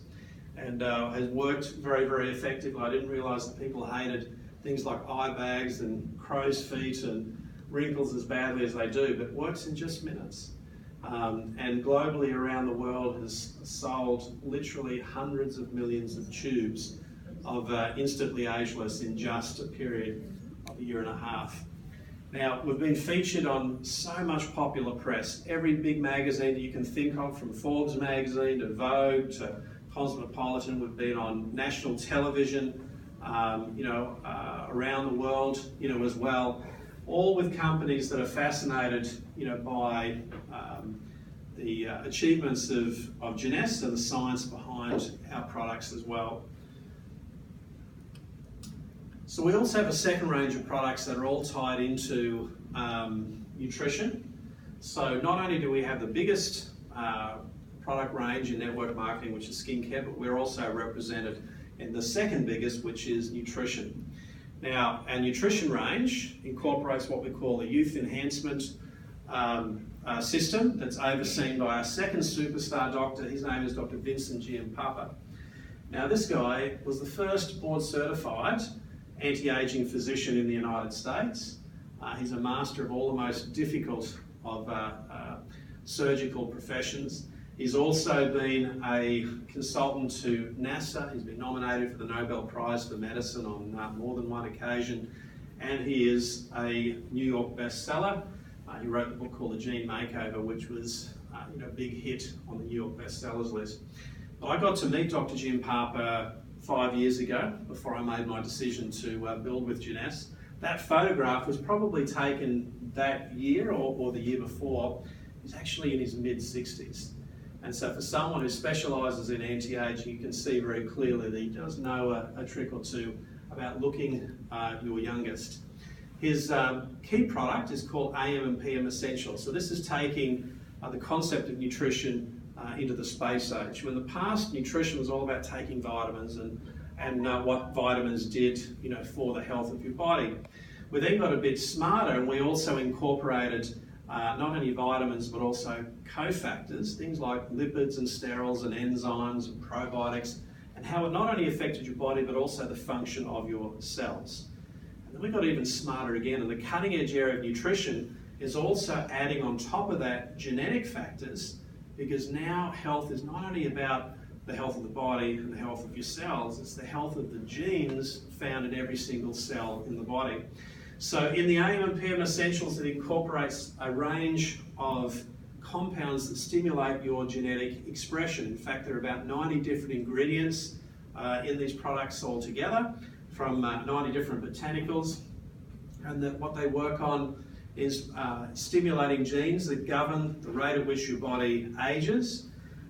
And has worked very, very effectively. I didn't realise that people hated things like eye bags and crow's feet and wrinkles as badly as they do, but it works in just minutes. And globally around the world has sold literally hundreds of millions of tubes of Instantly Ageless in just a period of 1.5 years. Now, we've been featured on so much popular press. Every big magazine that you can think of, from Forbes magazine to Vogue to Cosmopolitan. We've been on national television, around the world, as well. All with companies that are fascinated, by the achievements of Jeunesse and the science behind our products as well. So we also have a second range of products that are all tied into nutrition. So not only do we have the biggest product range in network marketing, which is skincare, but we're also represented in the second biggest, which is nutrition. Now, our nutrition range incorporates what we call a youth enhancement system that's overseen by our second superstar doctor. His name is Dr. Vincent Giampapa. Now, this guy was the first board-certified anti-aging physician in the United States. He's a master of all the most difficult of surgical professions. He's also been a consultant to NASA. He's been nominated for the Nobel Prize for Medicine on more than one occasion. And he is a New York bestseller. He wrote the book called The Gene Makeover, which was a big hit on the New York bestsellers list. I got to meet Dr. Giampapa 5 years ago before I made my decision to build with Jeunesse. That photograph was probably taken that year or the year before. He's actually in his mid-60s. And so for someone who specialises in anti-aging, you can see very clearly that he does know a trick or two about looking your youngest. His key product is called AM and PM Essentials. So this is taking the concept of nutrition into the space age. In the past, nutrition was all about taking vitamins and what vitamins did, for the health of your body. We then got a bit smarter, and we also incorporated not only vitamins but also cofactors, things like lipids and sterols and enzymes and probiotics, and how it not only affected your body but also the function of your cells. And then we got even smarter again, and the cutting edge area of nutrition is also adding on top of that genetic factors, because now health is not only about the health of the body and the health of your cells, it's the health of the genes found in every single cell in the body. So in the AM and PM Essentials, it incorporates a range of compounds that stimulate your genetic expression. In fact, there are about 90 different ingredients in these products altogether, from 90 different botanicals, and what they work on is stimulating genes that govern the rate at which your body ages.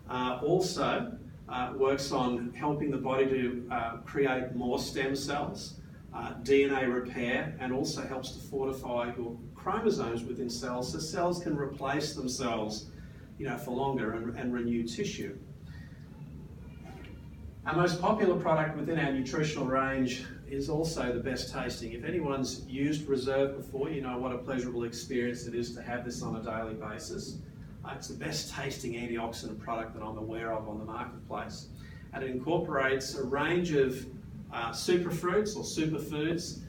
Also works on helping the body to create more stem cells, DNA repair, and also helps to fortify your chromosomes within cells so cells can replace themselves for longer and renew tissue. Our most popular product within our nutritional range is also the best tasting. If anyone's used Reserve before, you know what a pleasurable experience it is to have this on a daily basis. It's the best tasting antioxidant product that I'm aware of on the marketplace. And it incorporates a range of superfruits or superfoods,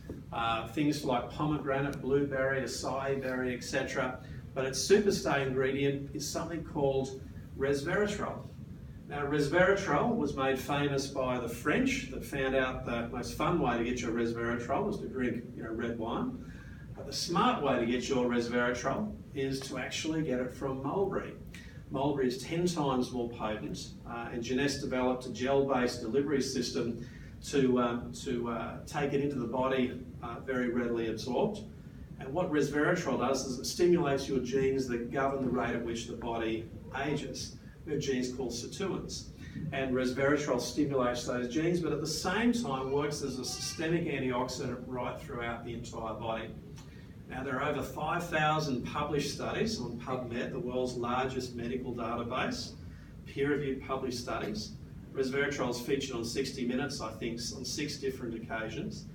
things like pomegranate, blueberry, acai berry, etc. But its superstar ingredient is something called resveratrol. Now, resveratrol was made famous by the French that found out the most fun way to get your resveratrol was to drink red wine. But the smart way to get your resveratrol is to actually get it from mulberry. Mulberry is 10 times more potent, and Jeunesse developed a gel-based delivery system to take it into the body very readily absorbed. And what resveratrol does is it stimulates your genes that govern the rate at which the body ages. We have genes called sirtuins, and resveratrol stimulates those genes, but at the same time works as a systemic antioxidant right throughout the entire body. Now, there are over 5,000 published studies on PubMed, the world's largest medical database, peer-reviewed published studies. Resveratrol is featured on 60 Minutes, I think, on 6 different occasions.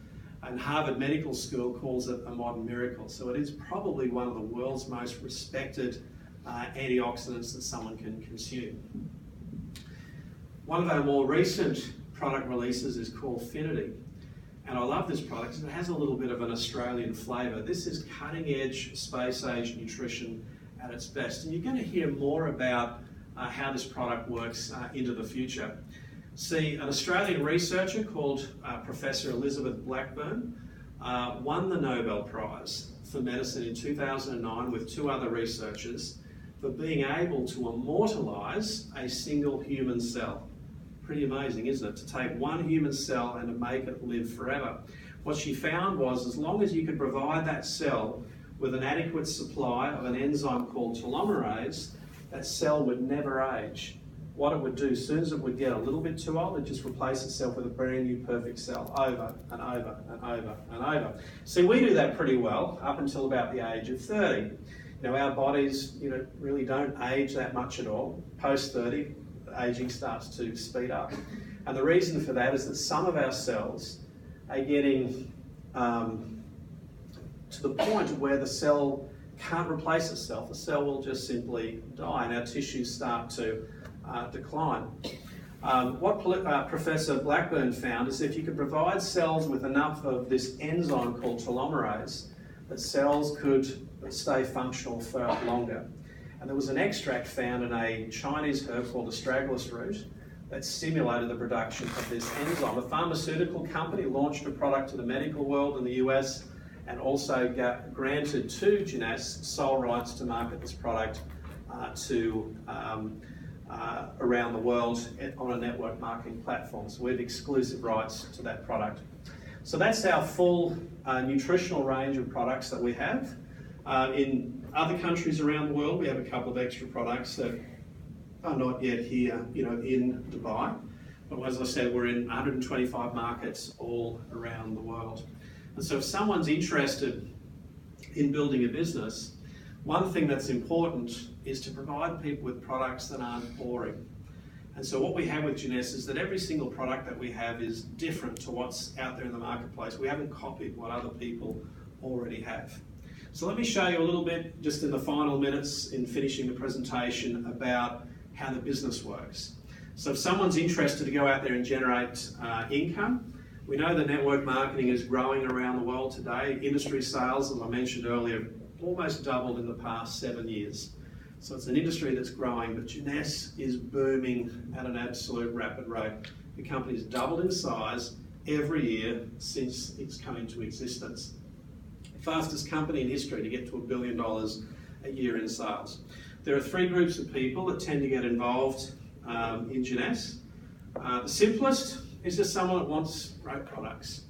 And Harvard Medical School calls it a modern miracle. So it is probably one of the world's most respected antioxidants that someone can consume. One of our more recent product releases is called FINITI. And I love this product because it has a little bit of an Australian flavour. This is cutting-edge, space-age nutrition at its best. And you're going to hear more about how this product works into the future. See, an Australian researcher called Professor Elizabeth Blackburn won the Nobel Prize for Medicine in 2009 with 2 other researchers for being able to immortalise a single human cell. Pretty amazing, isn't it? To take one human cell and to make it live forever. What she found was as long as you could provide that cell with an adequate supply of an enzyme called telomeres, that cell would never age. What it would do, as soon as it would get a little bit too old, it just replace itself with a brand new perfect cell over and over and over and over. See, we do that pretty well up until about the age of 30. Now, our bodies, really don't age that much at all. Post 30, aging starts to speed up. And the reason for that is that some of our cells are getting to the point where the cell can't replace itself. The cell will just simply die and our tissues start to decline. What Professor Blackburn found is if you could provide cells with enough of this enzyme called telomerase, that cells could stay functional for longer. And there was an extract found in a Chinese herb called astragalus root that stimulated the production of this enzyme. A pharmaceutical company launched a product to the medical world in the US and also granted to Jeunesse sole rights to market this product around the world on a network marketing platform. So we have exclusive rights to that product. So that's our full nutritional range of products that we have. In other countries around the world, we have a couple of extra products that are not yet here, in Dubai. But as I said, we're in 125 markets all around the world. And so if someone's interested in building a business, one thing that's important is to provide people with products that aren't boring. And so what we have with Jeunesse is that every single product that we have is different to what's out there in the marketplace. We haven't copied what other people already have. So let me show you a little bit, just in the final minutes in finishing the presentation, about how the business works. So if someone's interested to go out there and generate income, we know that network marketing is growing around the world today. Industry sales, as I mentioned earlier, almost doubled in the past 7 years. So it's an industry that's growing, but Jeunesse is booming at an absolute rapid rate. The company's doubled in size every year since it's come into existence. Fastest company in history to get to $1 billion a year in sales. There are 3 groups of people that tend to get involved in Jeunesse. The simplest is just someone that wants great products.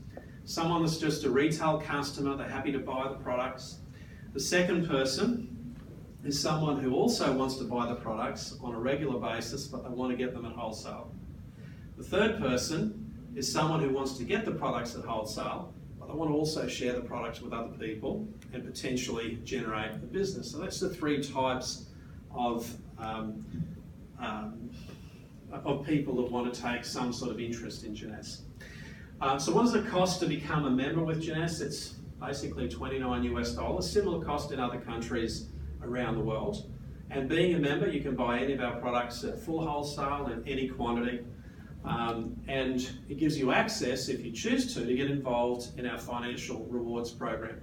Someone that's just a retail customer, they're happy to buy the products. The second person is someone who also wants to buy the products on a regular basis, but they want to get them at wholesale. The third person is someone who wants to get the products at wholesale, but they want to also share the products with other people and potentially generate a business. So that's the 3 types of people that want to take some sort of interest in Jeunesse. So what does it cost to become a member with Jeunesse? It's basically $29 US, similar cost in other countries around the world. And being a member, you can buy any of our products at full wholesale in any quantity. And it gives you access, if you choose to get involved in our financial rewards program.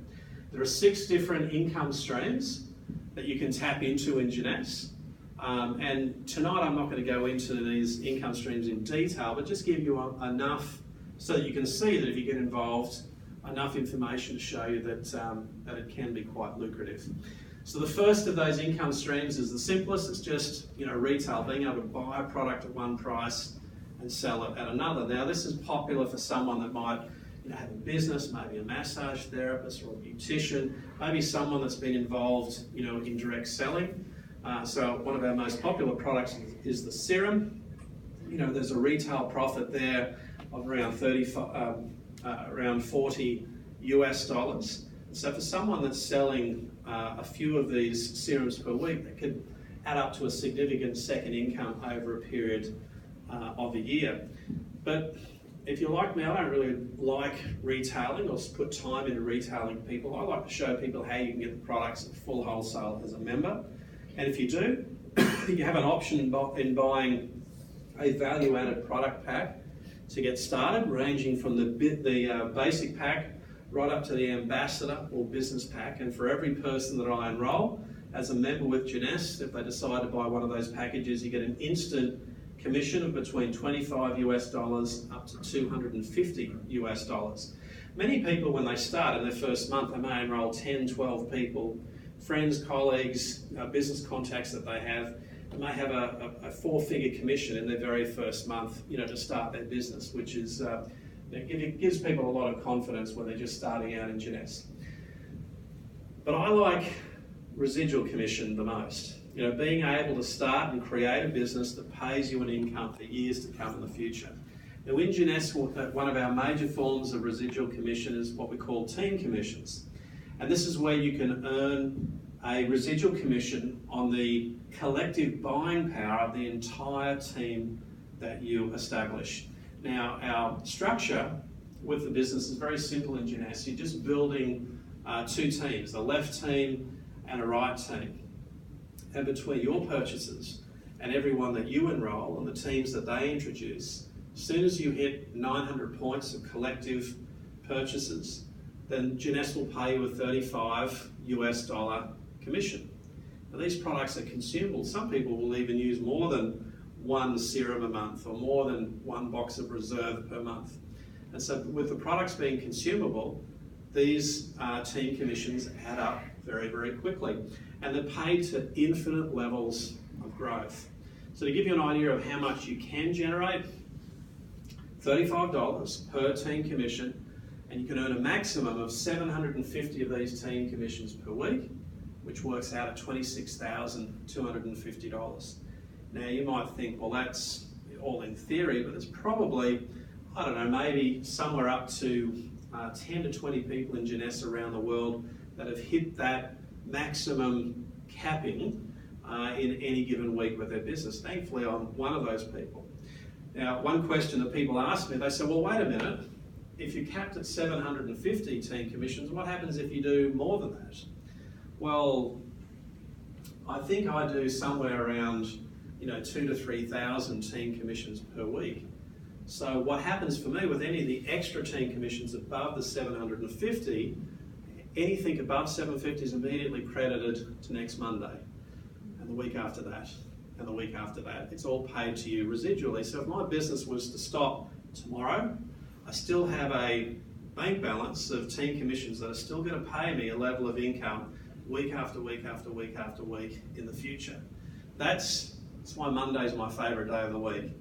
There are 6 different income streams that you can tap into in Jeunesse. And tonight I'm not going to go into these income streams in detail, but just give you enough so that you can see that if you get involved, enough information to show you that, that it can be quite lucrative. So the first of those income streams is the simplest. It's just, retail, being able to buy a product at one price and sell it at another. Now this is popular for someone that might have a business, maybe a massage therapist or a beautician, maybe someone that's been involved in direct selling. So one of our most popular products is the serum. There's a retail profit there of around around $40 US. So for someone that's selling a few of these serums per week, that could add up to a significant second income over a period of a year. But if you're like me, I don't really like retailing or put time into retailing people. I like to show people how you can get the products at full wholesale as a member. And if you do, you have an option in buying a value-added product pack to get started, ranging from the basic pack right up to the ambassador or business pack. And for every person that I enroll as a member with Jeunesse, if they decide to buy one of those packages, you get an instant commission of between $25 US up to $250 US. Many people, when they start in their first month, they may enroll 10, 12 people, friends, colleagues, business contacts that they have. They may have a 4-figure commission in their very first month, to start their business, which is it gives people a lot of confidence when they're just starting out in Jeunesse. But I like residual commission the most. Being able to start and create a business that pays you an income for years to come in the future. Now in Jeunesse, one of our major forms of residual commission is what we call team commissions. And this is where you can earn a residual commission on the collective buying power of the entire team that you establish. Now, our structure with the business is very simple in Jeunesse. You're just building 2 teams, a left team and a right team. And between your purchases and everyone that you enroll and the teams that they introduce, as soon as you hit 900 points of collective purchases, then Jeunesse will pay you a $35 US commission. Now, these products are consumable. Some people will even use more than 1 serum a month or more than 1 box of reserve per month. And so with the products being consumable, these team commissions add up very, very quickly. And they're paid to infinite levels of growth. So to give you an idea of how much you can generate, $35 per team commission, and you can earn a maximum of 750 of these team commissions per week, which works out at $26,250. Now you might think, well, that's all in theory, but there's probably, I don't know, maybe somewhere up to 10 to 20 people in Jeunesse around the world that have hit that maximum capping in any given week with their business. Thankfully, I'm one of those people. Now, one question that people ask me, they say, well, wait a minute, if you're capped at 750 team commissions, what happens if you do more than that? Well, I think I do somewhere around 2,000 to 3,000 team commissions per week. So what happens for me with any of the extra team commissions above the 750, anything above 750 is immediately credited to next Monday, and the week after that, and the week after that. It's all paid to you residually. So if my business was to stop tomorrow, I still have a bank balance of team commissions that are still going to pay me a level of income week after week after week after week in the future. That's why Monday's my favourite day of the week.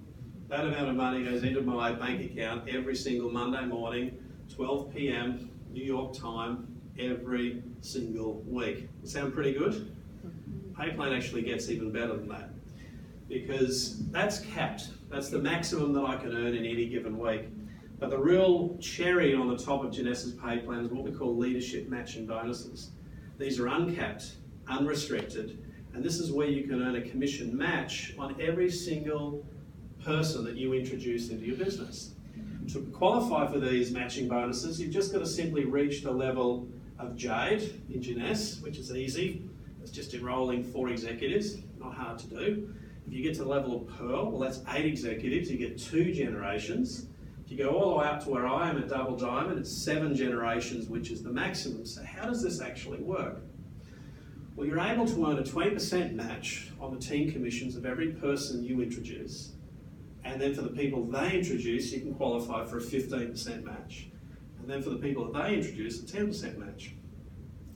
That amount of money goes into my bank account every single Monday morning, 12 p.m. New York time, every single week. Sound pretty good? Pay plan actually gets even better than that, because that's capped. That's the maximum that I can earn in any given week. But the real cherry on the top of Jeunesse's pay plan is what we call leadership matching bonuses. These are uncapped, unrestricted, and this is where you can earn a commission match on every single person that you introduce into your business. To qualify for these matching bonuses, you've just got to simply reach the level of Jade in Jeunesse, which is easy. It's just enrolling 4 executives, not hard to do. If you get to the level of Pearl, well, that's 8 executives, you get 2 generations. If you go all the way up to where I am at Double Diamond, it's 7 generations, which is the maximum. So how does this actually work? Well, you're able to earn a 20% match on the team commissions of every person you introduce. And then for the people they introduce, you can qualify for a 15% match. And then for the people that they introduce, a 10% match.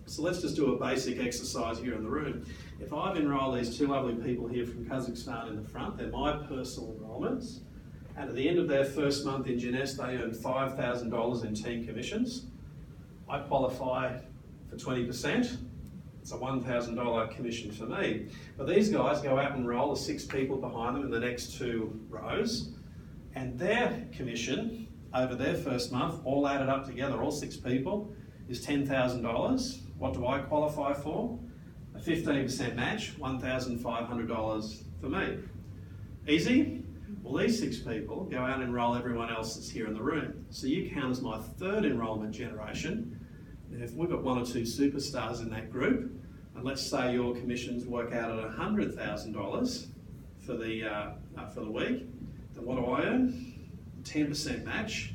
So let's just do a basic exercise here in the room. If I've enrolled these 2 lovely people here from Kazakhstan in the front, they're my personal enrolments. And at the end of their first month in Jeunesse, they earn $5,000 in team commissions. I qualify for 20%. It's a $1,000 commission for me. But these guys go out and enroll the 6 people behind them in the next 2 rows, and their commission over their first month, all added up together, all 6 people, is $10,000. What do I qualify for? A 15% match, $1,500 for me. Easy? Well, these 6 people go out and enrol everyone else that's here in the room. So you count as my 3rd enrolment generation. If we've got 1 or 2 superstars in that group, and let's say your commissions work out at $100,000 for the week, then what do I earn? 10% match,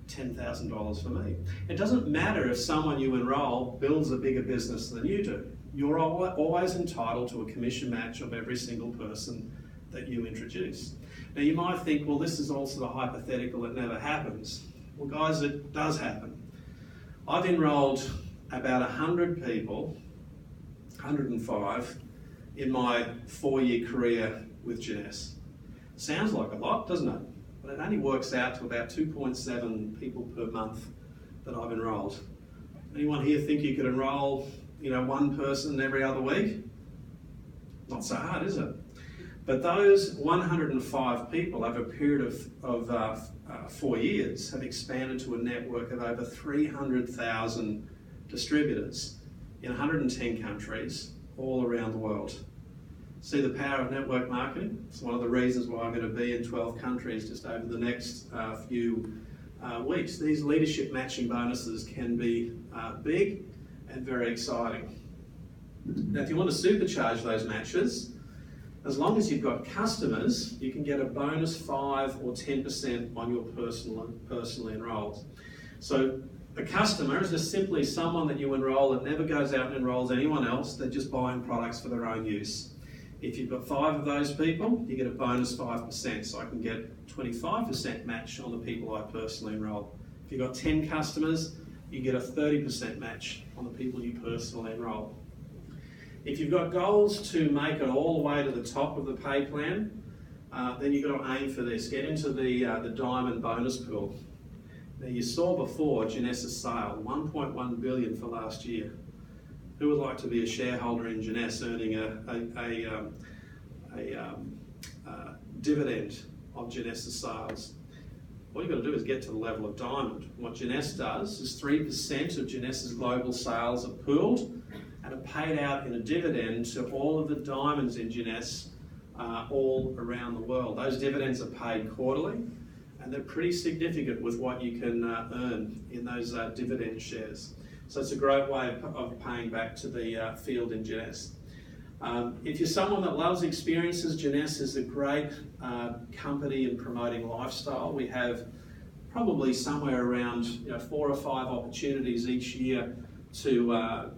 $10,000 for me. It doesn't matter if someone you enrol builds a bigger business than you do. You're always entitled to a commission match of every single person that you introduce. Now you might think, well, this is also the hypothetical, it never happens. Well guys, it does happen. I've enrolled about 100 people, 105, in my 4-year career with Jeunesse. Sounds like a lot, doesn't it? But it only works out to about 2.7 people per month that I've enrolled. Anyone here think you could enroll, 1 person every other week? Not so hard, is it? But those 105 people over a period of 4 years have expanded to a network of over 300,000 distributors in 110 countries all around the world. See the power of network marketing? It's one of the reasons why I'm going to be in 12 countries just over the next few weeks. These leadership matching bonuses can be big and very exciting. Now, if you want to supercharge those matches, as long as you've got customers, you can get a bonus 5 or 10% on your personally enrolled. So a customer is just simply someone that you enroll that never goes out and enrolls anyone else. They're just buying products for their own use. If you've got 5 of those people, you get a bonus 5%. So I can get 25% match on the people I personally enroll. If you've got 10 customers, you get a 30% match on the people you personally enroll. If you've got goals to make it all the way to the top of the pay plan, then you've got to aim for this. Get into the diamond bonus pool. Now you saw before Jeunesse's sale, $1.1 billion for last year. Who would like to be a shareholder in Jeunesse earning a dividend of Jeunesse's sales. All you've got to do is get to the level of diamond. What Jeunesse does is 3% of Jeunesse's global sales are pooled and are paid out in a dividend to all of the diamonds in Jeunesse all around the world. Those dividends are paid quarterly, and they're pretty significant with what you can earn in those dividend shares. So it's a great way of paying back to the field in Jeunesse. If you're someone that loves experiences, Jeunesse is a great company in promoting lifestyle. We have probably somewhere around 4 or 5 opportunities each year to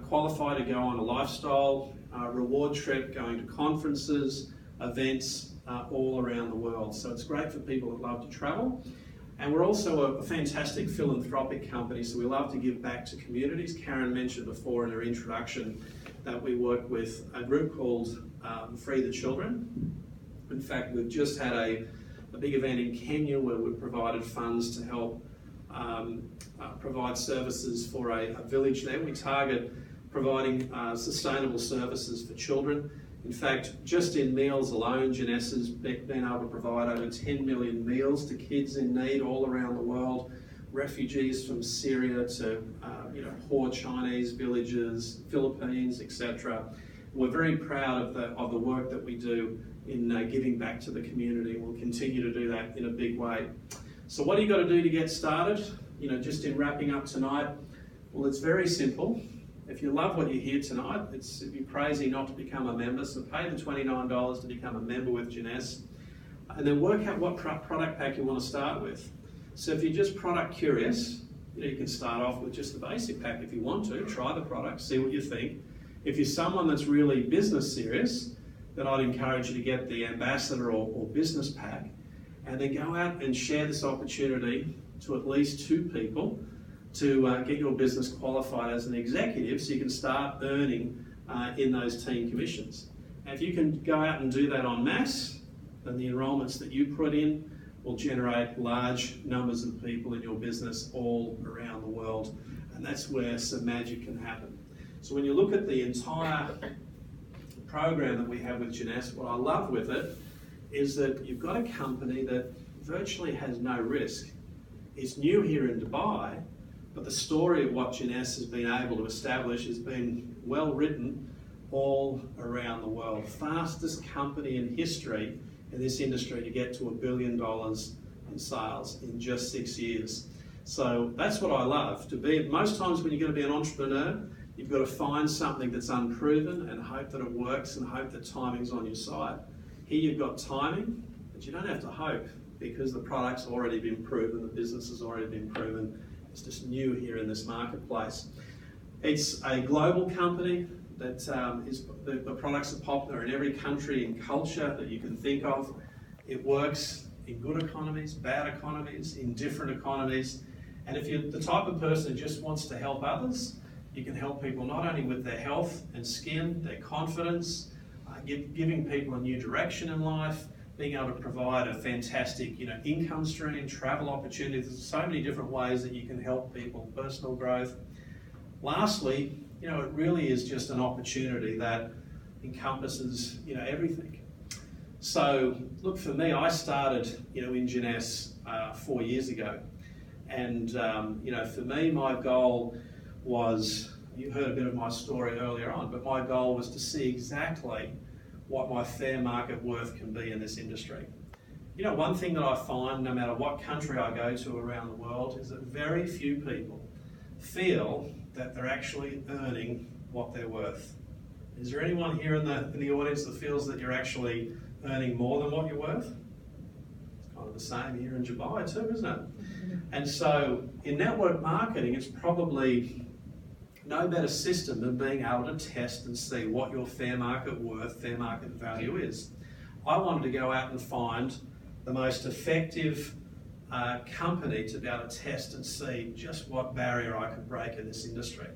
qualify to go on a lifestyle reward trip, going to conferences, events all around the world. So it's great for people that love to travel. And we're also a fantastic philanthropic company, so we love to give back to communities. Karen mentioned before in her introduction that we work with a group called Free the Children. In fact, we've just had a big event in Kenya where we've provided funds to help provide services for a village there. We target providing sustainable services for children. In fact, just in meals alone, Jeunesse has been able to provide over 10 million meals to kids in need all around the world, refugees from Syria to poor Chinese villages, Philippines, etc. We're very proud of the work that we do in giving back to the community. We'll continue to do that in a big way. So what do you got to do to get started? Just in wrapping up tonight, well, it's very simple. If you love what you hear tonight, it'd be crazy not to become a member, so pay the $29 to become a member with Jeunesse, and then work out what product pack you want to start with. So if you're just product curious, you can start off with just the basic pack if you want to, try the product, see what you think. If you're someone that's really business serious, then I'd encourage you to get the ambassador or business pack, and then go out and share this opportunity to at least 2 people to get your business qualified as an executive so you can start earning in those team commissions. And if you can go out and do that en masse, then the enrolments that you put in will generate large numbers of people in your business all around the world, and that's where some magic can happen. So when you look at the entire program that we have with Jeunesse, what I love with it is that you've got a company that virtually has no risk. It's new here in Dubai, but the story of what Jeunesse has been able to establish has been well written all around the world. Fastest company in history in this industry to get to $1 billion in sales in just 6 years. So that's what I love. Most times when you're going to be an entrepreneur, you've got to find something that's unproven and hope that it works and hope that timing's on your side. Here you've got timing, but you don't have to hope because the product's already been proven, the business has already been proven. It's just new here in this marketplace. It's a global company that the products are popular in every country and culture that you can think of. It works in good economies, bad economies, in different economies. And if you're the type of person who just wants to help others, you can help people not only with their health and skin, their confidence, giving people a new direction in life, being able to provide a fantastic income stream, travel opportunities. There's so many different ways that you can help people, personal growth. Lastly, it really is just an opportunity that encompasses everything. So look, for me, I started in Jeunesse 4 years ago, and for me, my goal was, you heard a bit of my story earlier on, but my goal was to see exactly what my fair market worth can be in this industry. One thing that I find, no matter what country I go to around the world, is that very few people feel that they're actually earning what they're worth. Is there anyone here in the audience that feels that you're actually earning more than what you're worth? It's kind of the same here in Dubai too, isn't it? And so in network marketing, it's probably no better system than being able to test and see what your fair market worth, fair market value is. I wanted to go out and find the most effective company to be able to test and see just what barrier I could break in this industry.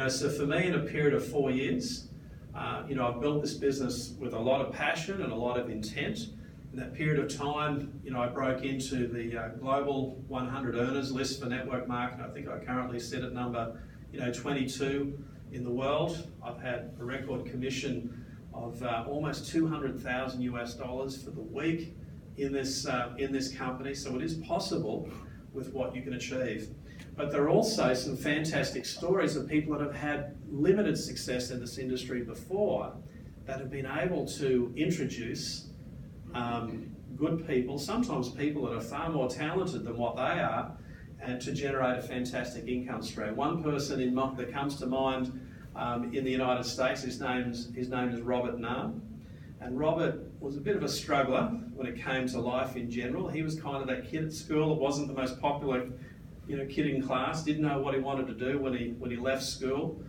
So for me, in a period of 4 years, I've built this business with a lot of passion and a lot of intent. In that period of time, I broke into the global 100 earners list for network marketing. I think I currently sit at number 22 in the world. I've had a record commission of almost $200,000 US for the week in this company, so it is possible with what you can achieve. But there are also some fantastic stories of people that have had limited success in this industry before that have been able to introduce good people, sometimes people that are far more talented than what they are, and to generate a fantastic income stream. One person that comes to mind in the United States, his name is Robert Nahm. And Robert was a bit of a struggler when it came to life in general. He was kind of that kid at school that wasn't the most popular kid in class, didn't know what he wanted to do when he left school,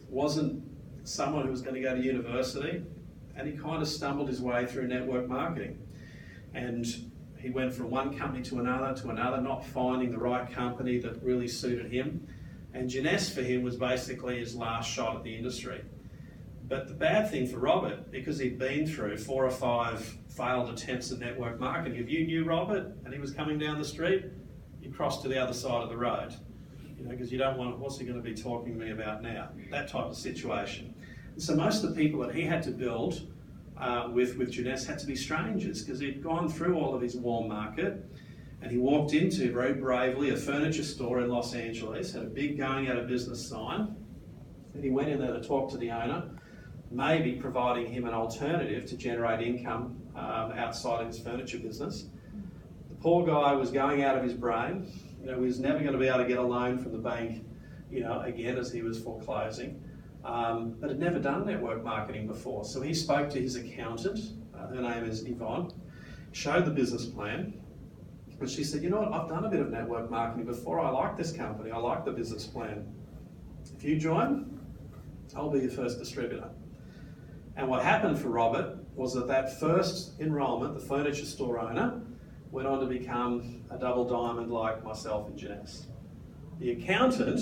wasn't someone who was going to go to university, and he kind of stumbled his way through network marketing. And he went from one company to another, not finding the right company that really suited him. And Jeunesse for him was basically his last shot at the industry. But the bad thing for Robert, because he'd been through 4 or 5 failed attempts at network marketing, if you knew Robert and he was coming down the street, you crossed to the other side of the road, because you don't want, what's he going to be talking to me about now? That type of situation. And so most of the people that he had to build with Jeunesse had to be strangers, because he'd gone through all of his warm market, and he walked into, very bravely, a furniture store in Los Angeles, had a big going out of business sign, and he went in there to talk to the owner, maybe providing him an alternative to generate income outside of his furniture business. The poor guy was going out of his brain. He was never going to be able to get a loan from the bank, again, as he was foreclosing, but had never done network marketing before. So he spoke to his accountant, her name is Yvonne, showed the business plan, but she said, I've done a bit of network marketing before. I like this company. I like the business plan. If you join, I'll be your first distributor. And what happened for Robert was that first enrolment, the furniture store owner, went on to become a double diamond like myself in Jeunesse. The accountant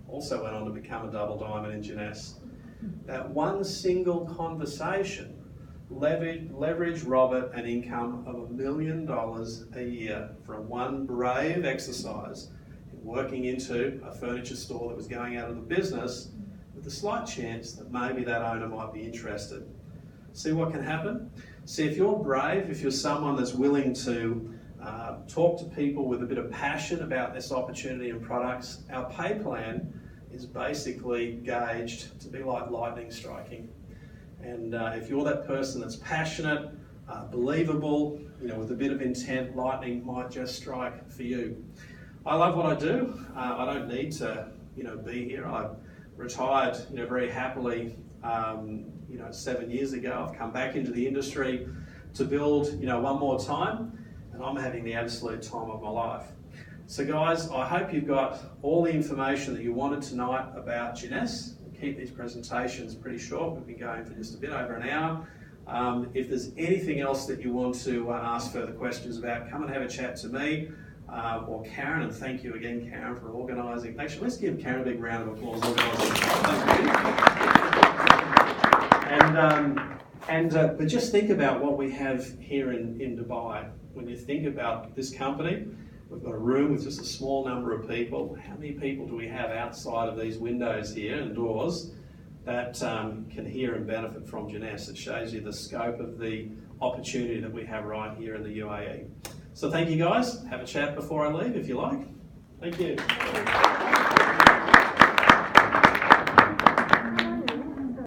also went on to become a double diamond in Jeunesse. That one single conversation leveraged Robert an income of $1 million a year from one brave exercise in working into a furniture store that was going out of the business, with the slight chance that maybe that owner might be interested. See what can happen? See, if you're brave, if you're someone that's willing to talk to people with a bit of passion about this opportunity and products, our pay plan is basically gauged to be like lightning striking. And if you're that person that's passionate, believable, with a bit of intent, lightning might just strike for you. I love what I do. I don't need to, be here. I retired, very happily, 7 years ago. I've come back into the industry to build, one more time, and I'm having the absolute time of my life. So guys, I hope you've got all the information that you wanted tonight about Jeunesse. We'll keep these presentations pretty short. We've been going for just a bit over an hour. If there's anything else that you want to ask further questions about, come and have a chat to me or Karen, and thank you again, Karen, for organising. Actually, let's give Karen a big round of applause. But just think about what we have here in Dubai. When you think about this company, we've got a room with just a small number of people. How many people do we have outside of these windows here and doors that can hear and benefit from Jeunesse? It shows you the scope of the opportunity that we have right here in the UAE. So thank you guys. Have a chat before I leave if you like. Thank you.